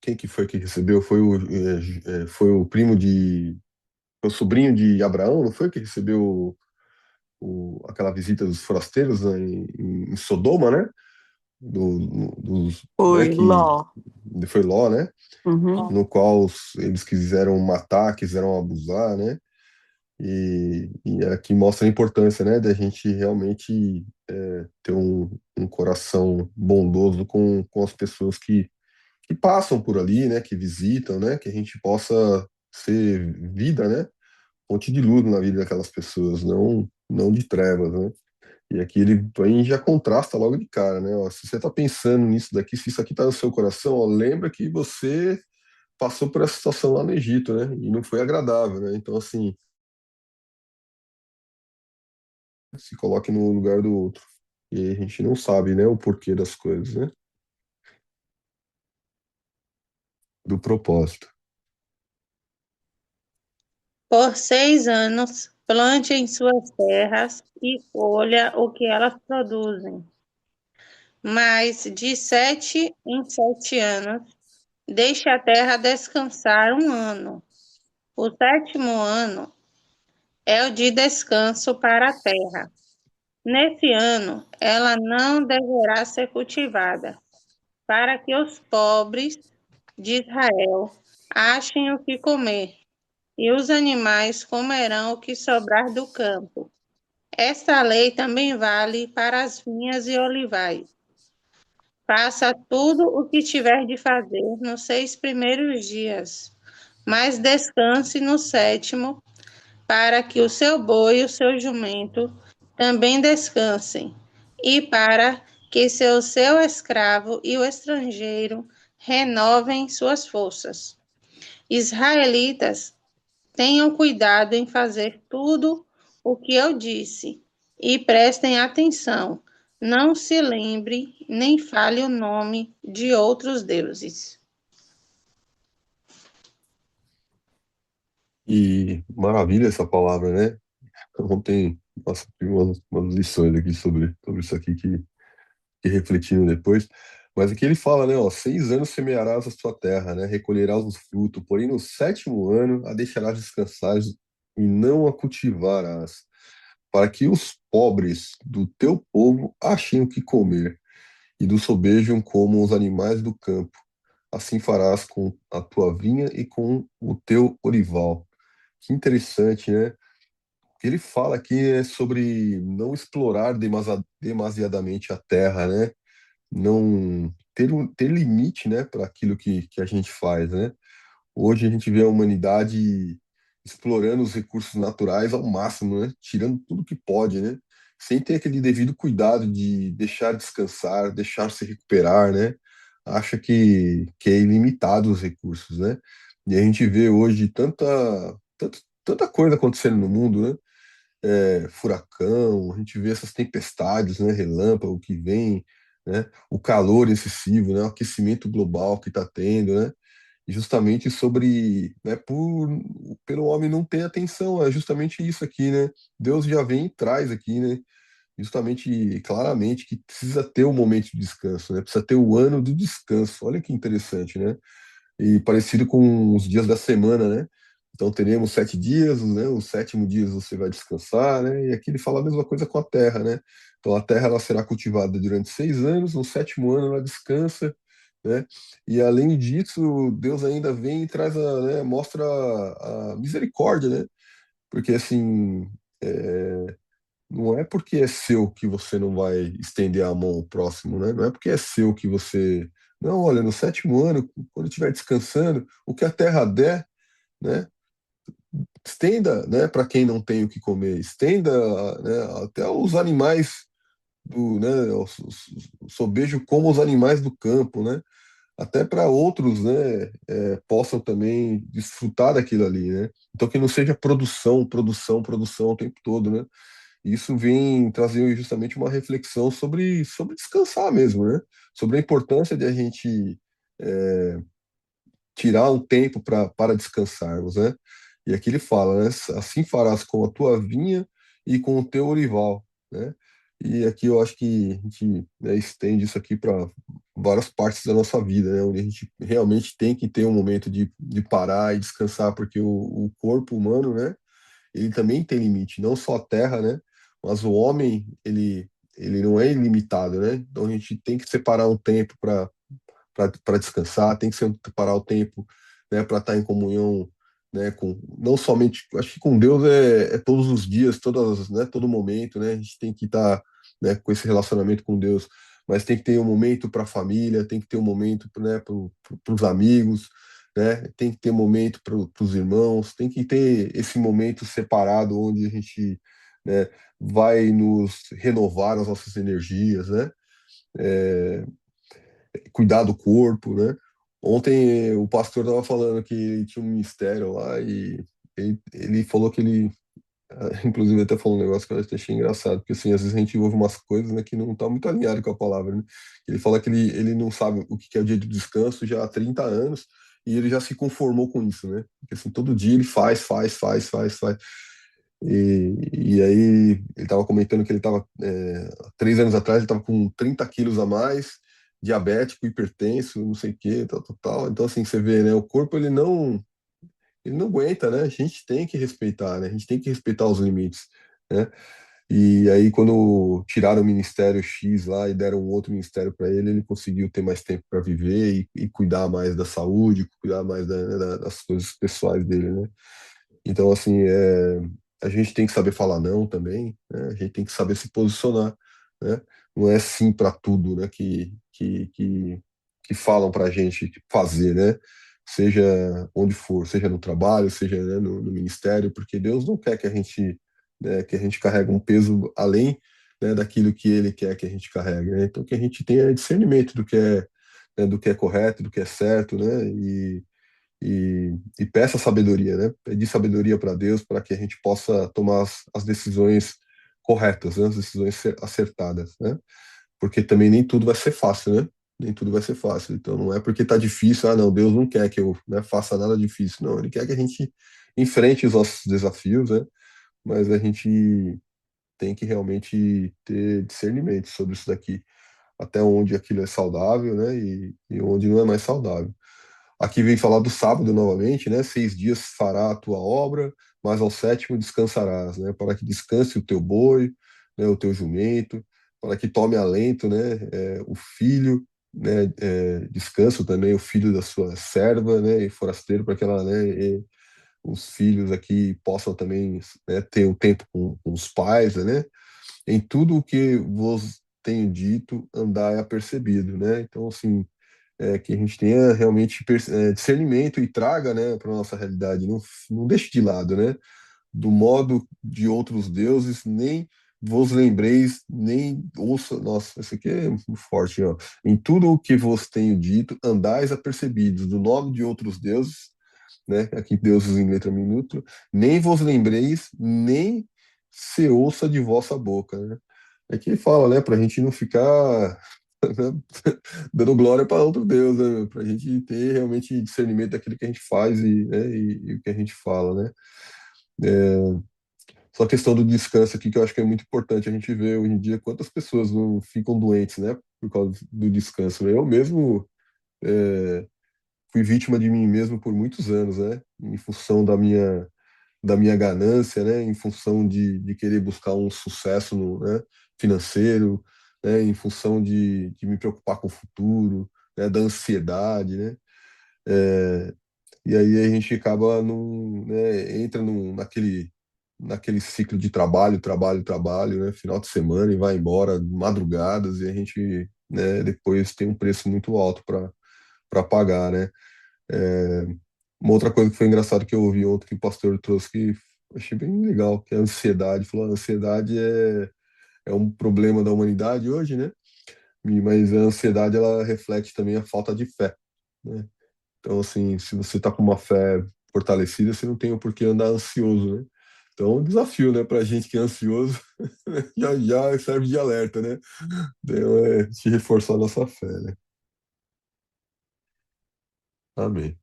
quem que foi que recebeu? Foi o primo foi o sobrinho de Abraão, não foi que recebeu aquela visita dos forasteiros, né, em Sodoma, né? Né, Foi, que Ló. foi Ló, né? Uhum. No qual eles quiseram matar, quiseram abusar, né? E aqui mostra a importância, né, da gente realmente ter um coração bondoso com as pessoas que passam por ali, né, que visitam, né, que a gente possa ser vida, né, fonte de luz na vida daquelas pessoas, não de trevas, né? E aqui ele vem e já contrasta logo de cara, né? Ó, se você está pensando nisso daqui, se isso aqui está no seu coração, ó, lembra que você passou por essa situação lá no Egito, né? E não foi agradável, né? Então, assim, se coloque no lugar do outro. E a gente não sabe, né, o porquê das coisas, né? Do propósito. Por 6 anos, plante em suas terras e colha o que elas produzem. Mas de 7 em 7 anos, deixe a terra descansar 1 ano. O 7º ano é o de descanso para a terra. Nesse ano, ela não deverá ser cultivada, para que os pobres de Israel achem o que comer, e os animais comerão o que sobrar do campo. Esta lei também vale para as vinhas e olivais. Faça tudo o que tiver de fazer nos 6 primeiros dias, mas descanse no 7º, para que o seu boi e o seu jumento também descansem, e para que seu escravo e o estrangeiro renovem suas forças. Israelitas, tenham cuidado em fazer tudo o que eu disse e prestem atenção. Não se lembre nem fale o nome de outros deuses. E maravilha essa palavra, né? Ontem, nossa, tive umas lições aqui sobre isso aqui que refletindo depois. Mas aqui ele fala, né, ó, 6 anos semearás a sua terra, né, recolherás os frutos, porém no 7º ano a deixarás descansar e não a cultivarás, para que os pobres do teu povo achem o que comer, e do sobejam como os animais do campo. Assim farás com a tua vinha e com o teu olival. Que interessante, né? Ele fala aqui sobre não explorar demasiadamente a terra, né? Não ter limite, né, para aquilo que a gente faz, né? Hoje a gente vê a humanidade explorando os recursos naturais ao máximo, né? Tirando tudo que pode, né? Sem ter aquele devido cuidado de deixar descansar, deixar se recuperar, né? Acha que é ilimitado os recursos, né? E a gente vê hoje tanta coisa acontecendo no mundo, né? Furacão, a gente vê essas tempestades, né, relâmpago que vem, né, o calor excessivo, né, o aquecimento global que está tendo, né, justamente sobre, né, pelo homem não ter atenção, é justamente isso aqui, né? Deus já vem e traz aqui, né? Justamente, claramente, que precisa ter o momento de descanso, né? Precisa ter o ano do descanso. Olha que interessante, né? E parecido com os dias da semana, né? Então teremos 7 dias, né? O sétimo dia você vai descansar, né? E aqui ele fala a mesma coisa com a terra, né? Então a terra ela será cultivada durante 6 anos, no sétimo ano ela descansa, né? E além disso, Deus ainda vem e traz né, mostra a misericórdia, né? Porque assim, não é porque é seu que você não vai estender a mão ao próximo, né? Não é porque é seu que você. Não, olha, no sétimo ano, quando estiver descansando, o que a terra der, né? Estenda, né, para quem não tem o que comer, estenda, né, até os animais né, o sobejo como os animais do campo, né? Até para outros, né, possam também desfrutar daquilo ali, né? Então que não seja produção, produção, produção o tempo todo, né? Isso vem trazer justamente uma reflexão sobre descansar mesmo, né? Sobre a importância de a gente tirar um tempo para descansarmos, né? E aqui ele fala, né? Assim farás com a tua vinha e com o teu olival, né? E aqui eu acho que a gente, né, estende isso aqui para várias partes da nossa vida, né? Onde a gente realmente tem que ter um momento de parar e descansar, porque o corpo humano, né? Ele também tem limite, não só a terra, né? Mas o homem, ele não é ilimitado, né? Então a gente tem que separar um tempo para descansar, tem que separar o tempo, né, para estar em comunhão, né, com não somente, acho que com Deus é todos os dias, todas, né, todo momento, né? A gente tem que estar, né, com esse relacionamento com Deus, mas tem que ter um momento para a família, tem que ter um momento, né, para os amigos, né? Tem que ter um momento para os irmãos, tem que ter esse momento separado onde a gente, né, vai nos renovar as nossas energias, né? É, cuidar do corpo, né? Ontem o pastor estava falando que ele tinha um ministério lá e ele falou que ele, inclusive até falou um negócio que eu até achei engraçado, porque assim, às vezes a gente ouve umas coisas, né, que não está muito alinhado com a palavra, né? Ele fala que ele não sabe o que é o dia de descanso já há 30 anos e ele já se conformou com isso, né? Porque assim, todo dia ele faz. E aí ele estava comentando que ele estava, 3 anos atrás, ele estava com 30 quilos a mais, diabético, hipertenso, não sei o que, tal, tal, tal. Então, assim, você vê, né? O corpo, ele não aguenta, né? A gente tem que respeitar, né? A gente tem que respeitar os limites, né? E aí, quando tiraram o Ministério X lá e deram um outro ministério para ele, ele conseguiu ter mais tempo para viver e cuidar mais da saúde, cuidar mais das coisas pessoais dele, né? Então, assim, a gente tem que saber falar não também, né? A gente tem que saber se posicionar, né? Não é sim para tudo, né? Que falam para a gente fazer, né? Seja onde for, seja no trabalho, seja, né, no ministério, porque Deus não quer que a gente, né, que a gente carregue um peso além, né, daquilo que Ele quer que a gente carregue, né? Então, que a gente tenha discernimento do que é correto, do que é certo, né? E peça sabedoria, né? Pedir sabedoria para Deus para que a gente possa tomar as decisões corretas, né? As decisões acertadas, né? Porque também nem tudo vai ser fácil, né? Nem tudo vai ser fácil. Então não é porque tá difícil, não, Deus não quer que eu, né, faça nada difícil. Não, Ele quer que a gente enfrente os nossos desafios, né? Mas a gente tem que realmente ter discernimento sobre isso daqui, até onde aquilo é saudável, né? E onde não é mais saudável. Aqui vem falar do sábado novamente, né? 6 dias fará a tua obra, mas ao sétimo descansarás, né? Para que descanse o teu boi, né? O teu jumento, para que tome alento, né? O filho, né? Descanso também o filho da sua serva, né? E forasteiro, para que ela, né? Os filhos aqui possam também, né, ter um tempo com os pais, né? Em tudo o que vos tenho dito, andai apercebido, né? Então, assim, que a gente tenha realmente discernimento e traga, né, para nossa realidade, não deixe de lado, né, do modo de outros deuses, nem vos lembreis, nem ouça, nossa, isso aqui é muito forte, ó. Em tudo o que vos tenho dito, andais apercebidos do nome de outros deuses, né, aqui deuses em letra minúscula, nem vos lembreis, nem se ouça de vossa boca, né. Aqui fala, né, para a gente não ficar dando glória para outro Deus, né? Para a gente ter realmente discernimento daquilo que a gente faz né, e o que a gente fala, né? Só a questão do descanso aqui, que eu acho que é muito importante a gente ver hoje em dia quantas pessoas não ficam doentes, né? Por causa do descanso, né? Eu mesmo é, fui vítima de mim mesmo por muitos anos, né? Em função da minha ganância, né? Em função de querer buscar um sucesso né? Financeiro, né? Em função de me preocupar com o futuro, né? Da ansiedade, né? É, e aí a gente acaba né? Entra naquele ciclo de trabalho, trabalho, trabalho, né? Final de semana e vai embora madrugadas e a gente, né? Depois tem um preço muito alto para pagar, né? É, uma outra coisa que foi engraçado que eu ouvi ontem que o pastor trouxe que eu achei bem legal, que é a ansiedade. Falou, a ansiedade é um problema da humanidade hoje, né? Mas a ansiedade, ela reflete também a falta de fé, né? Então, assim, se você tá com uma fé fortalecida, você não tem o porquê andar ansioso, né? Então, é um desafio, né, pra gente que é ansioso, já já serve de alerta, né? Então, te reforçar a nossa fé, né? Amém.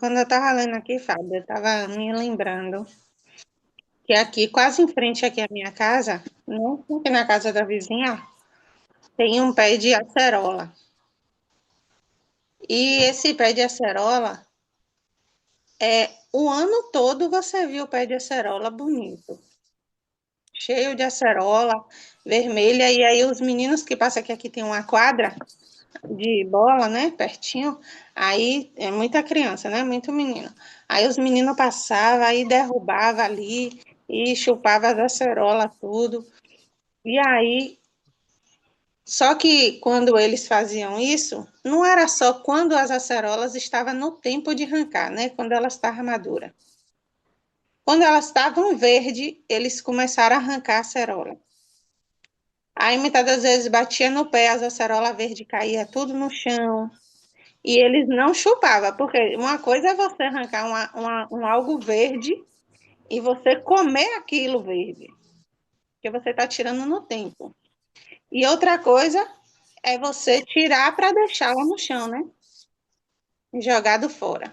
Quando eu estava lendo aqui, Fábio, eu estava me lembrando que aqui, quase em frente aqui à minha casa, não aqui na casa da vizinha, tem um pé de acerola. E esse pé de acerola, o ano todo você viu o pé de acerola bonito, cheio de acerola, vermelha, e aí os meninos que passam aqui tem uma quadra de bola, né, pertinho, aí é muita criança, né, muito menino. Aí os meninos passavam, aí derrubava ali e chupava as acerola tudo. E aí, só que quando eles faziam isso, não era só quando as acerolas estavam no tempo de arrancar, né, quando elas estavam maduras. Quando elas estavam verde, eles começaram a arrancar a acerola. Aí muitas das vezes batia no pé, as acerolas verdes caía tudo no chão. E eles não chupavam, porque uma coisa é você arrancar um algo verde e você comer aquilo verde, que você está tirando no tempo. E outra coisa é você tirar para deixá-la no chão, né? Jogado fora.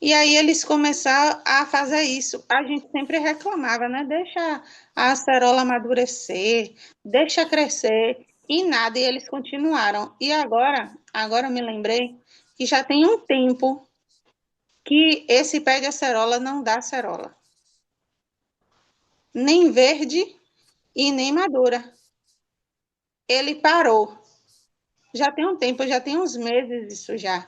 E aí eles começaram a fazer isso. A gente sempre reclamava, né? Deixa a acerola amadurecer, deixa crescer, e nada, e eles continuaram. E agora eu me lembrei que já tem um tempo que esse pé de acerola não dá acerola. Nem verde e nem madura. Ele parou. Já tem um tempo, já tem uns meses isso já.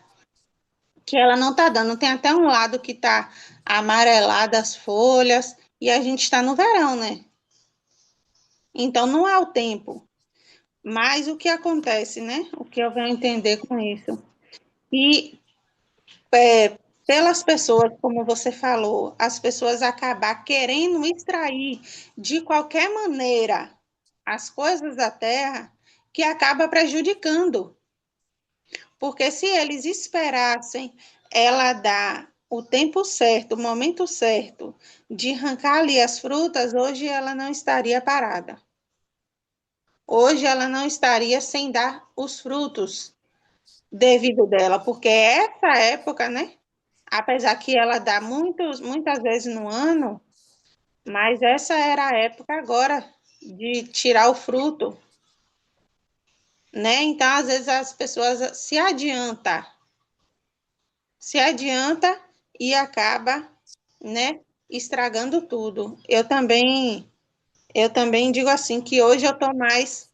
Que ela não está dando. Tem até um lado que está amarelada as folhas. E a gente está no verão, né? Então não há o tempo. Mas o que acontece, né? O que eu venho entender com isso? E pelas pessoas, como você falou, as pessoas acabar querendo extrair de qualquer maneira as coisas da terra, que acaba prejudicando. Porque se eles esperassem ela dar o tempo certo, o momento certo de arrancar ali as frutas, hoje ela não estaria parada. Hoje ela não estaria sem dar os frutos devido dela, porque essa época, né? Apesar que ela dá muitas vezes no ano, mas essa era a época agora de tirar o fruto, né? Então, às vezes as pessoas se adianta e acaba, né, estragando tudo. Eu também digo assim que hoje eu estou mais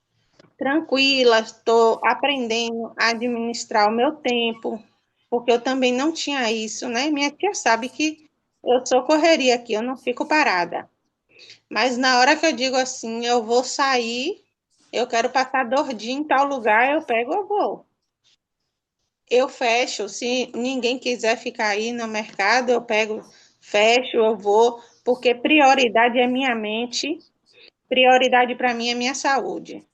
tranquila, estou aprendendo a administrar o meu tempo, porque eu também não tinha isso, né? Minha tia sabe que eu sou correria aqui, eu não fico parada. Mas na hora que eu digo assim, eu vou sair, eu quero passar 2 dias em tal lugar, eu pego, eu vou. Eu fecho, se ninguém quiser ficar aí no mercado, eu pego, fecho, eu vou, porque prioridade é minha mente, prioridade para mim é minha saúde.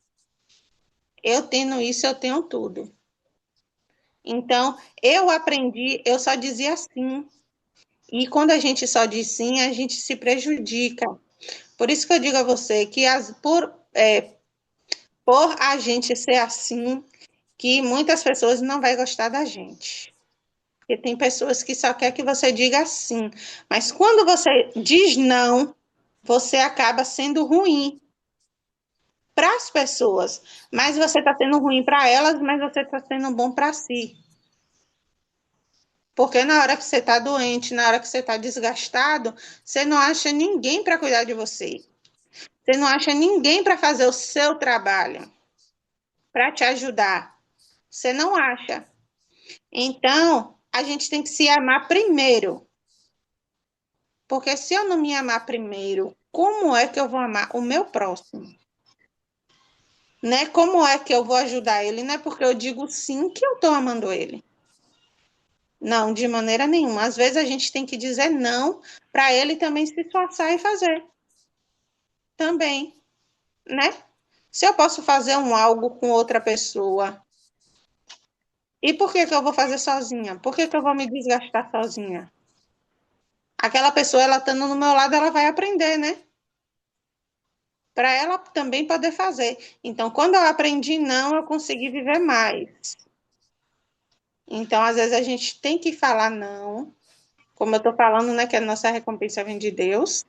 Eu tendo isso, eu tenho tudo. Então, eu aprendi, eu só dizia sim. E quando a gente só diz sim, a gente se prejudica. Por isso que eu digo a você que por a gente ser assim, que muitas pessoas não vão gostar da gente. Porque tem pessoas que só quer que você diga sim. Mas quando você diz não, você acaba sendo ruim para as pessoas. Mas você está sendo ruim para elas, mas você está sendo bom para si. Porque na hora que você está doente, na hora que você está desgastado, você não acha ninguém para cuidar de você. Você não acha ninguém para fazer o seu trabalho, para te ajudar. Você não acha. Então, a gente tem que se amar primeiro. Porque se eu não me amar primeiro, como é que eu vou amar o meu próximo? Né? Como é que eu vou ajudar ele? Não é porque eu digo sim que eu estou amando ele. Não, de maneira nenhuma. Às vezes a gente tem que dizer não para ele também se esforçar e fazer. Também, né? Se eu posso fazer algo com outra pessoa, e por que eu vou fazer sozinha? Por que eu vou me desgastar sozinha? Aquela pessoa, ela estando no meu lado, ela vai aprender, né? Para ela também poder fazer. Então, quando eu aprendi não, eu consegui viver mais. Então, às vezes, a gente tem que falar não. Como eu estou falando, né, que a nossa recompensa vem de Deus.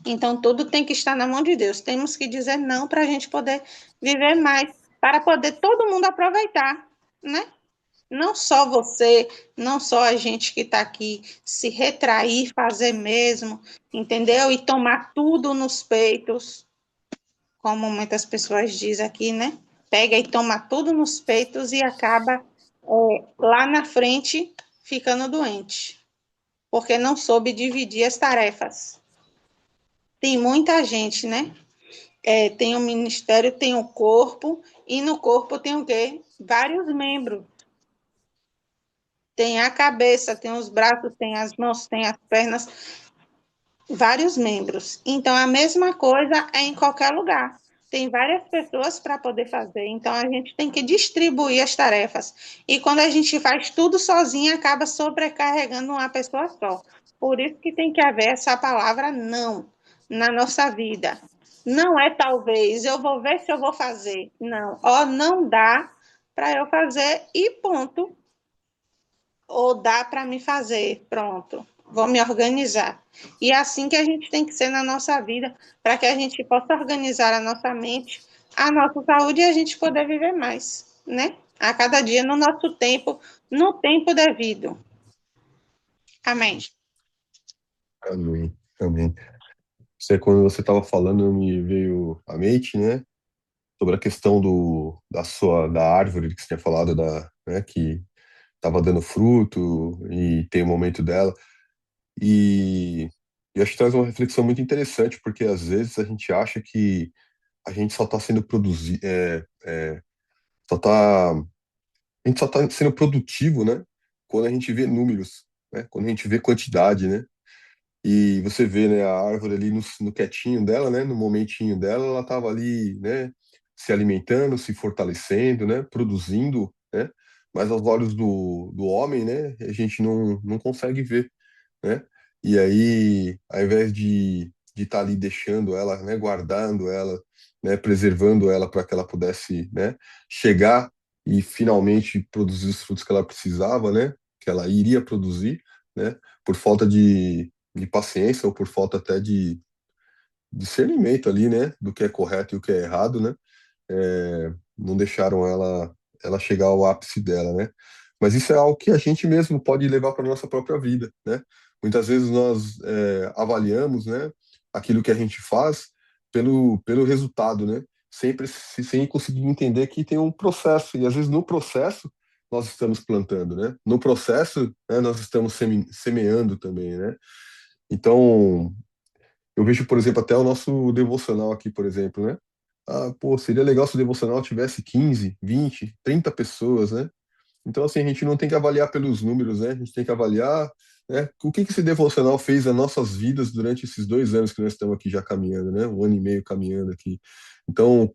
Então, tudo tem que estar na mão de Deus. Temos que dizer não para a gente poder viver mais, para poder todo mundo aproveitar, né? Não só você, não só a gente que está aqui, se retrair, fazer mesmo, entendeu? E tomar tudo nos peitos, como muitas pessoas dizem aqui, né? Pega e toma tudo nos peitos e acaba lá na frente ficando doente, porque não soube dividir as tarefas. Tem muita gente, né? Tem o ministério, tem o corpo, e no corpo tem o quê? Vários membros. Tem a cabeça, tem os braços, tem as mãos, tem as pernas, vários membros. Então, a mesma coisa é em qualquer lugar. Tem várias pessoas para poder fazer, então a gente tem que distribuir as tarefas. E quando a gente faz tudo sozinho, acaba sobrecarregando uma pessoa só. Por isso que tem que haver essa palavra não na nossa vida. Não é talvez, eu vou ver se eu vou fazer. Não, não dá para eu fazer e ponto. Ou dá para me fazer, pronto, vou me organizar. E é assim que a gente tem que ser na nossa vida, para que a gente possa organizar a nossa mente, a nossa saúde e a gente poder viver mais, né? A cada dia no nosso tempo, no tempo devido. Amém. Amém. Amém. Quando você estava falando, me veio à mente, né? Sobre a questão da árvore que você tinha falado, né, que estava dando fruto e tem o momento dela. E eu acho que traz uma reflexão muito interessante, porque às vezes a gente acha que a gente só está sendo produzido, só tá, a gente só está sendo produtivo, né? Quando a gente vê números, né? Quando a gente vê quantidade, né? E você vê, né, a árvore ali no quietinho dela, né? No momentinho dela, ela estava ali, né? Se alimentando, se fortalecendo, né? Produzindo, né? Mas aos olhos do homem, né? A gente não consegue ver, né? E aí, ao invés de estar ali deixando ela, né, guardando ela, né, preservando ela para que ela pudesse, né, chegar e finalmente produzir os frutos que ela precisava, né, que ela iria produzir, né, por falta de paciência ou por falta até de discernimento ali, né, do que é correto e o que é errado, né, não deixaram ela chegar ao ápice dela, né? Mas isso é algo que a gente mesmo pode levar para nossa própria vida, né? Muitas vezes nós avaliamos, né, aquilo que a gente faz pelo resultado, né? Sempre sem conseguir entender que tem um processo e às vezes no processo nós estamos plantando, né? No processo, né, nós estamos semeando também, né? Então, eu vejo, por exemplo, até o nosso devocional aqui, por exemplo, né? Ah, pô, seria legal se o devocional tivesse 15, 20, 30 pessoas, né? Então, assim, a gente não tem que avaliar pelos números, né? A gente tem que avaliar, né, o que que esse devocional fez nas nossas vidas durante esses 2 anos que nós estamos aqui já caminhando, né? 1 ano e meio caminhando aqui. Então,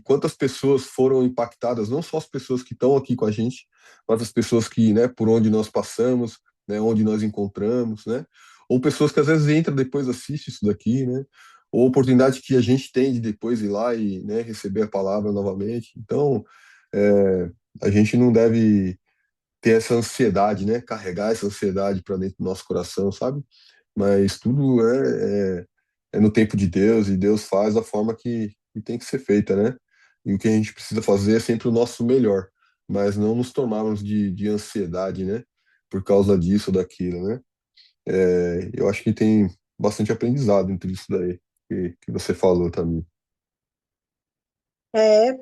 quantas pessoas foram impactadas, não só as pessoas que estão aqui com a gente, mas as pessoas que, né, por onde nós passamos, né, onde nós encontramos, né? Ou pessoas que às vezes entram depois assistem isso daqui, né? ou a oportunidade que a gente tem de depois ir lá e, né, receber a palavra novamente. Então, é, a gente não deve ter essa ansiedade, né, carregar essa ansiedade para dentro do nosso coração, sabe? Mas tudo é no tempo de Deus, e Deus faz da forma que tem que ser feita, né? E o que a gente precisa fazer é sempre o nosso melhor, mas não nos tomarmos de ansiedade, né? Por causa disso ou daquilo, né? Eu acho que tem bastante aprendizado entre isso daí que você falou também. É,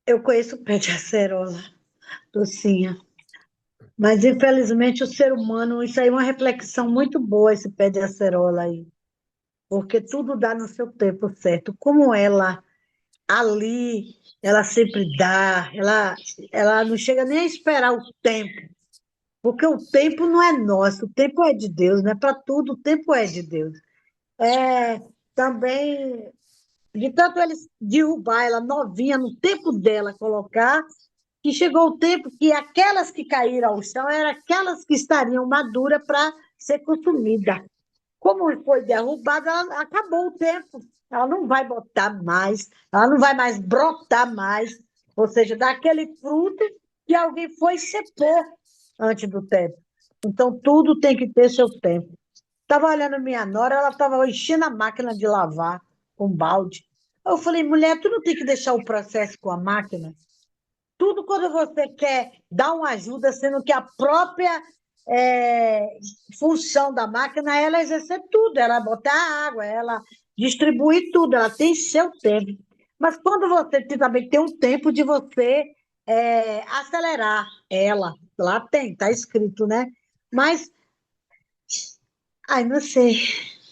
eu conheço o pé de acerola, docinha. Mas, infelizmente, o ser humano, isso aí é uma reflexão muito boa, esse pé de acerola aí. Porque tudo dá no seu tempo certo. Como ela ali, ela sempre dá, ela não chega nem a esperar o tempo. Porque o tempo não é nosso, o tempo é de Deus, né? Para tudo, o tempo é de Deus. É, também, de tanto eles derrubar ela novinha, no tempo dela colocar, que chegou o tempo que aquelas que caíram ao chão eram aquelas que estariam maduras para ser consumida. Como foi derrubada, acabou o tempo. Ela não vai botar mais, ela não vai mais brotar mais, ou seja, daquele fruto que alguém foi cepou antes do tempo. Então, tudo tem que ter seu tempo. Estava olhando minha nora, ela estava enchendo a máquina de lavar com balde. Eu falei, mulher, tu não tem que deixar o processo com a máquina? Tudo quando você quer dar uma ajuda, sendo que a própria é, função da máquina é ela exercer tudo, ela botar água, ela distribuir tudo, ela tem seu tempo. Mas quando você também tem um tempo de você acelerar ela, lá tem, está escrito, né? Mas, ai, não sei,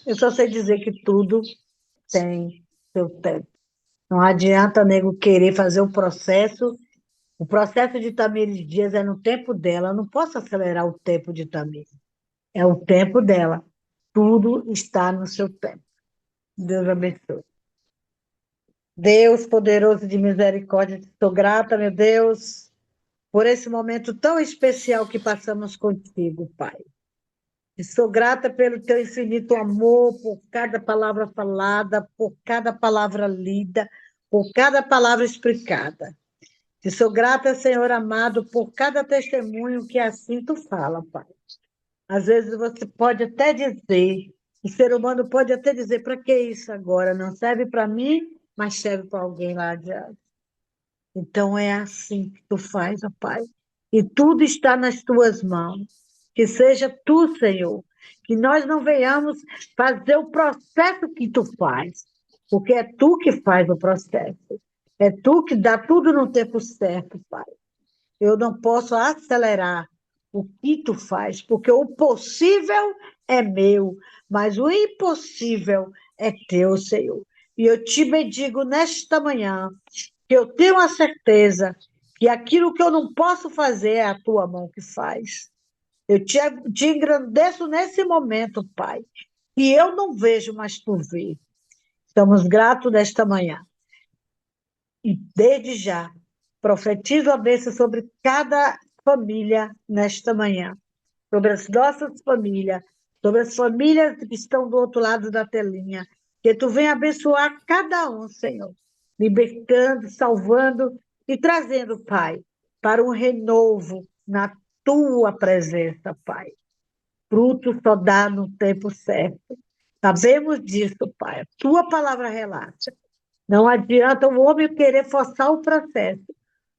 eu só sei dizer que tudo tem seu tempo. Não adianta nego querer fazer o processo de Tamires Dias é no tempo dela. Eu não posso acelerar o tempo de Tamires. É o tempo dela. Tudo está no seu tempo. Deus abençoe. Deus poderoso de misericórdia, te sou grata, meu Deus, por esse momento tão especial que passamos contigo, Pai. Te sou grata pelo teu infinito amor, por cada palavra falada, por cada palavra lida, por cada palavra explicada. Te sou grata, Senhor amado, por cada testemunho que assim tu fala, Pai. Às vezes você pode até dizer, o ser humano pode até dizer, para que isso agora? Não serve para mim, mas serve para alguém lá adiante. Então é assim que tu faz, ó Pai. E tudo está nas tuas mãos. Que seja tu, Senhor, que nós não venhamos fazer o processo que tu faz, porque é tu que faz o processo. É tu que dá tudo no tempo certo, Pai. Eu não posso acelerar o que tu faz, porque o possível é meu, mas o impossível é teu, Senhor. E eu te bendigo nesta manhã, que eu tenho a certeza que aquilo que eu não posso fazer é a tua mão que faz. Eu te engrandeço nesse momento, Pai, que eu não vejo, mas tu vês. Estamos gratos nesta manhã. E desde já, profetizo a bênção sobre cada família nesta manhã, sobre as nossas famílias, sobre as famílias que estão do outro lado da telinha. Que tu venha abençoar cada um, Senhor, libertando, salvando e trazendo, Pai, para um renovo na tua presença, Pai. Fruto só dá no tempo certo. Sabemos disso, Pai. A tua palavra relata. Não adianta o homem querer forçar o processo,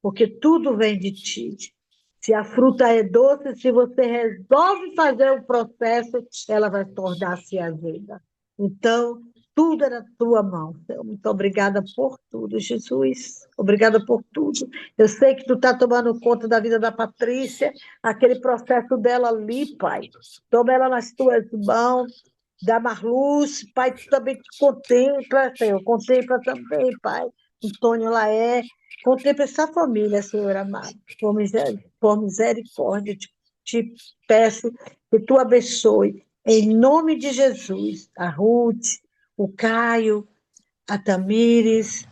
porque tudo vem de ti. Se a fruta é doce, se você resolve fazer o processo, ela vai tornar-se azeda. Então, tudo é na tua mão, Senhor. Muito obrigada por tudo, Jesus. Obrigada por tudo. Eu sei que tu está tomando conta da vida da Patrícia, aquele processo dela ali, Pai. Toma ela nas tuas mãos, da Marluz, Pai, tu também te contempla, Senhor, contempla também, Pai, Antônio Laé, contempla essa família, Senhor amado, por misericórdia, te peço que tu abençoe, em nome de Jesus, a Ruth, o Caio, a Tamires,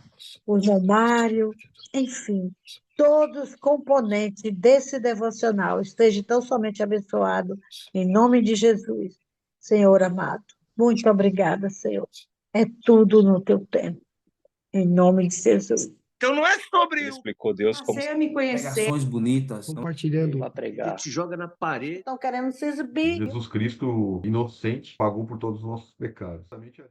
o João Mário, enfim, todos os componentes desse devocional estejam tão somente abençoados, em nome de Jesus, Senhor amado. Muito obrigada, Senhor. É tudo no teu tempo. Em nome de Jesus. Então não é sobre Ele o explicou Deus como Passei a me conhecer. Pregações bonitas. compartilhando. para que pregar. te joga na parede. Estão querendo se exibir. Jesus Cristo inocente pagou por todos os nossos pecados. Exatamente.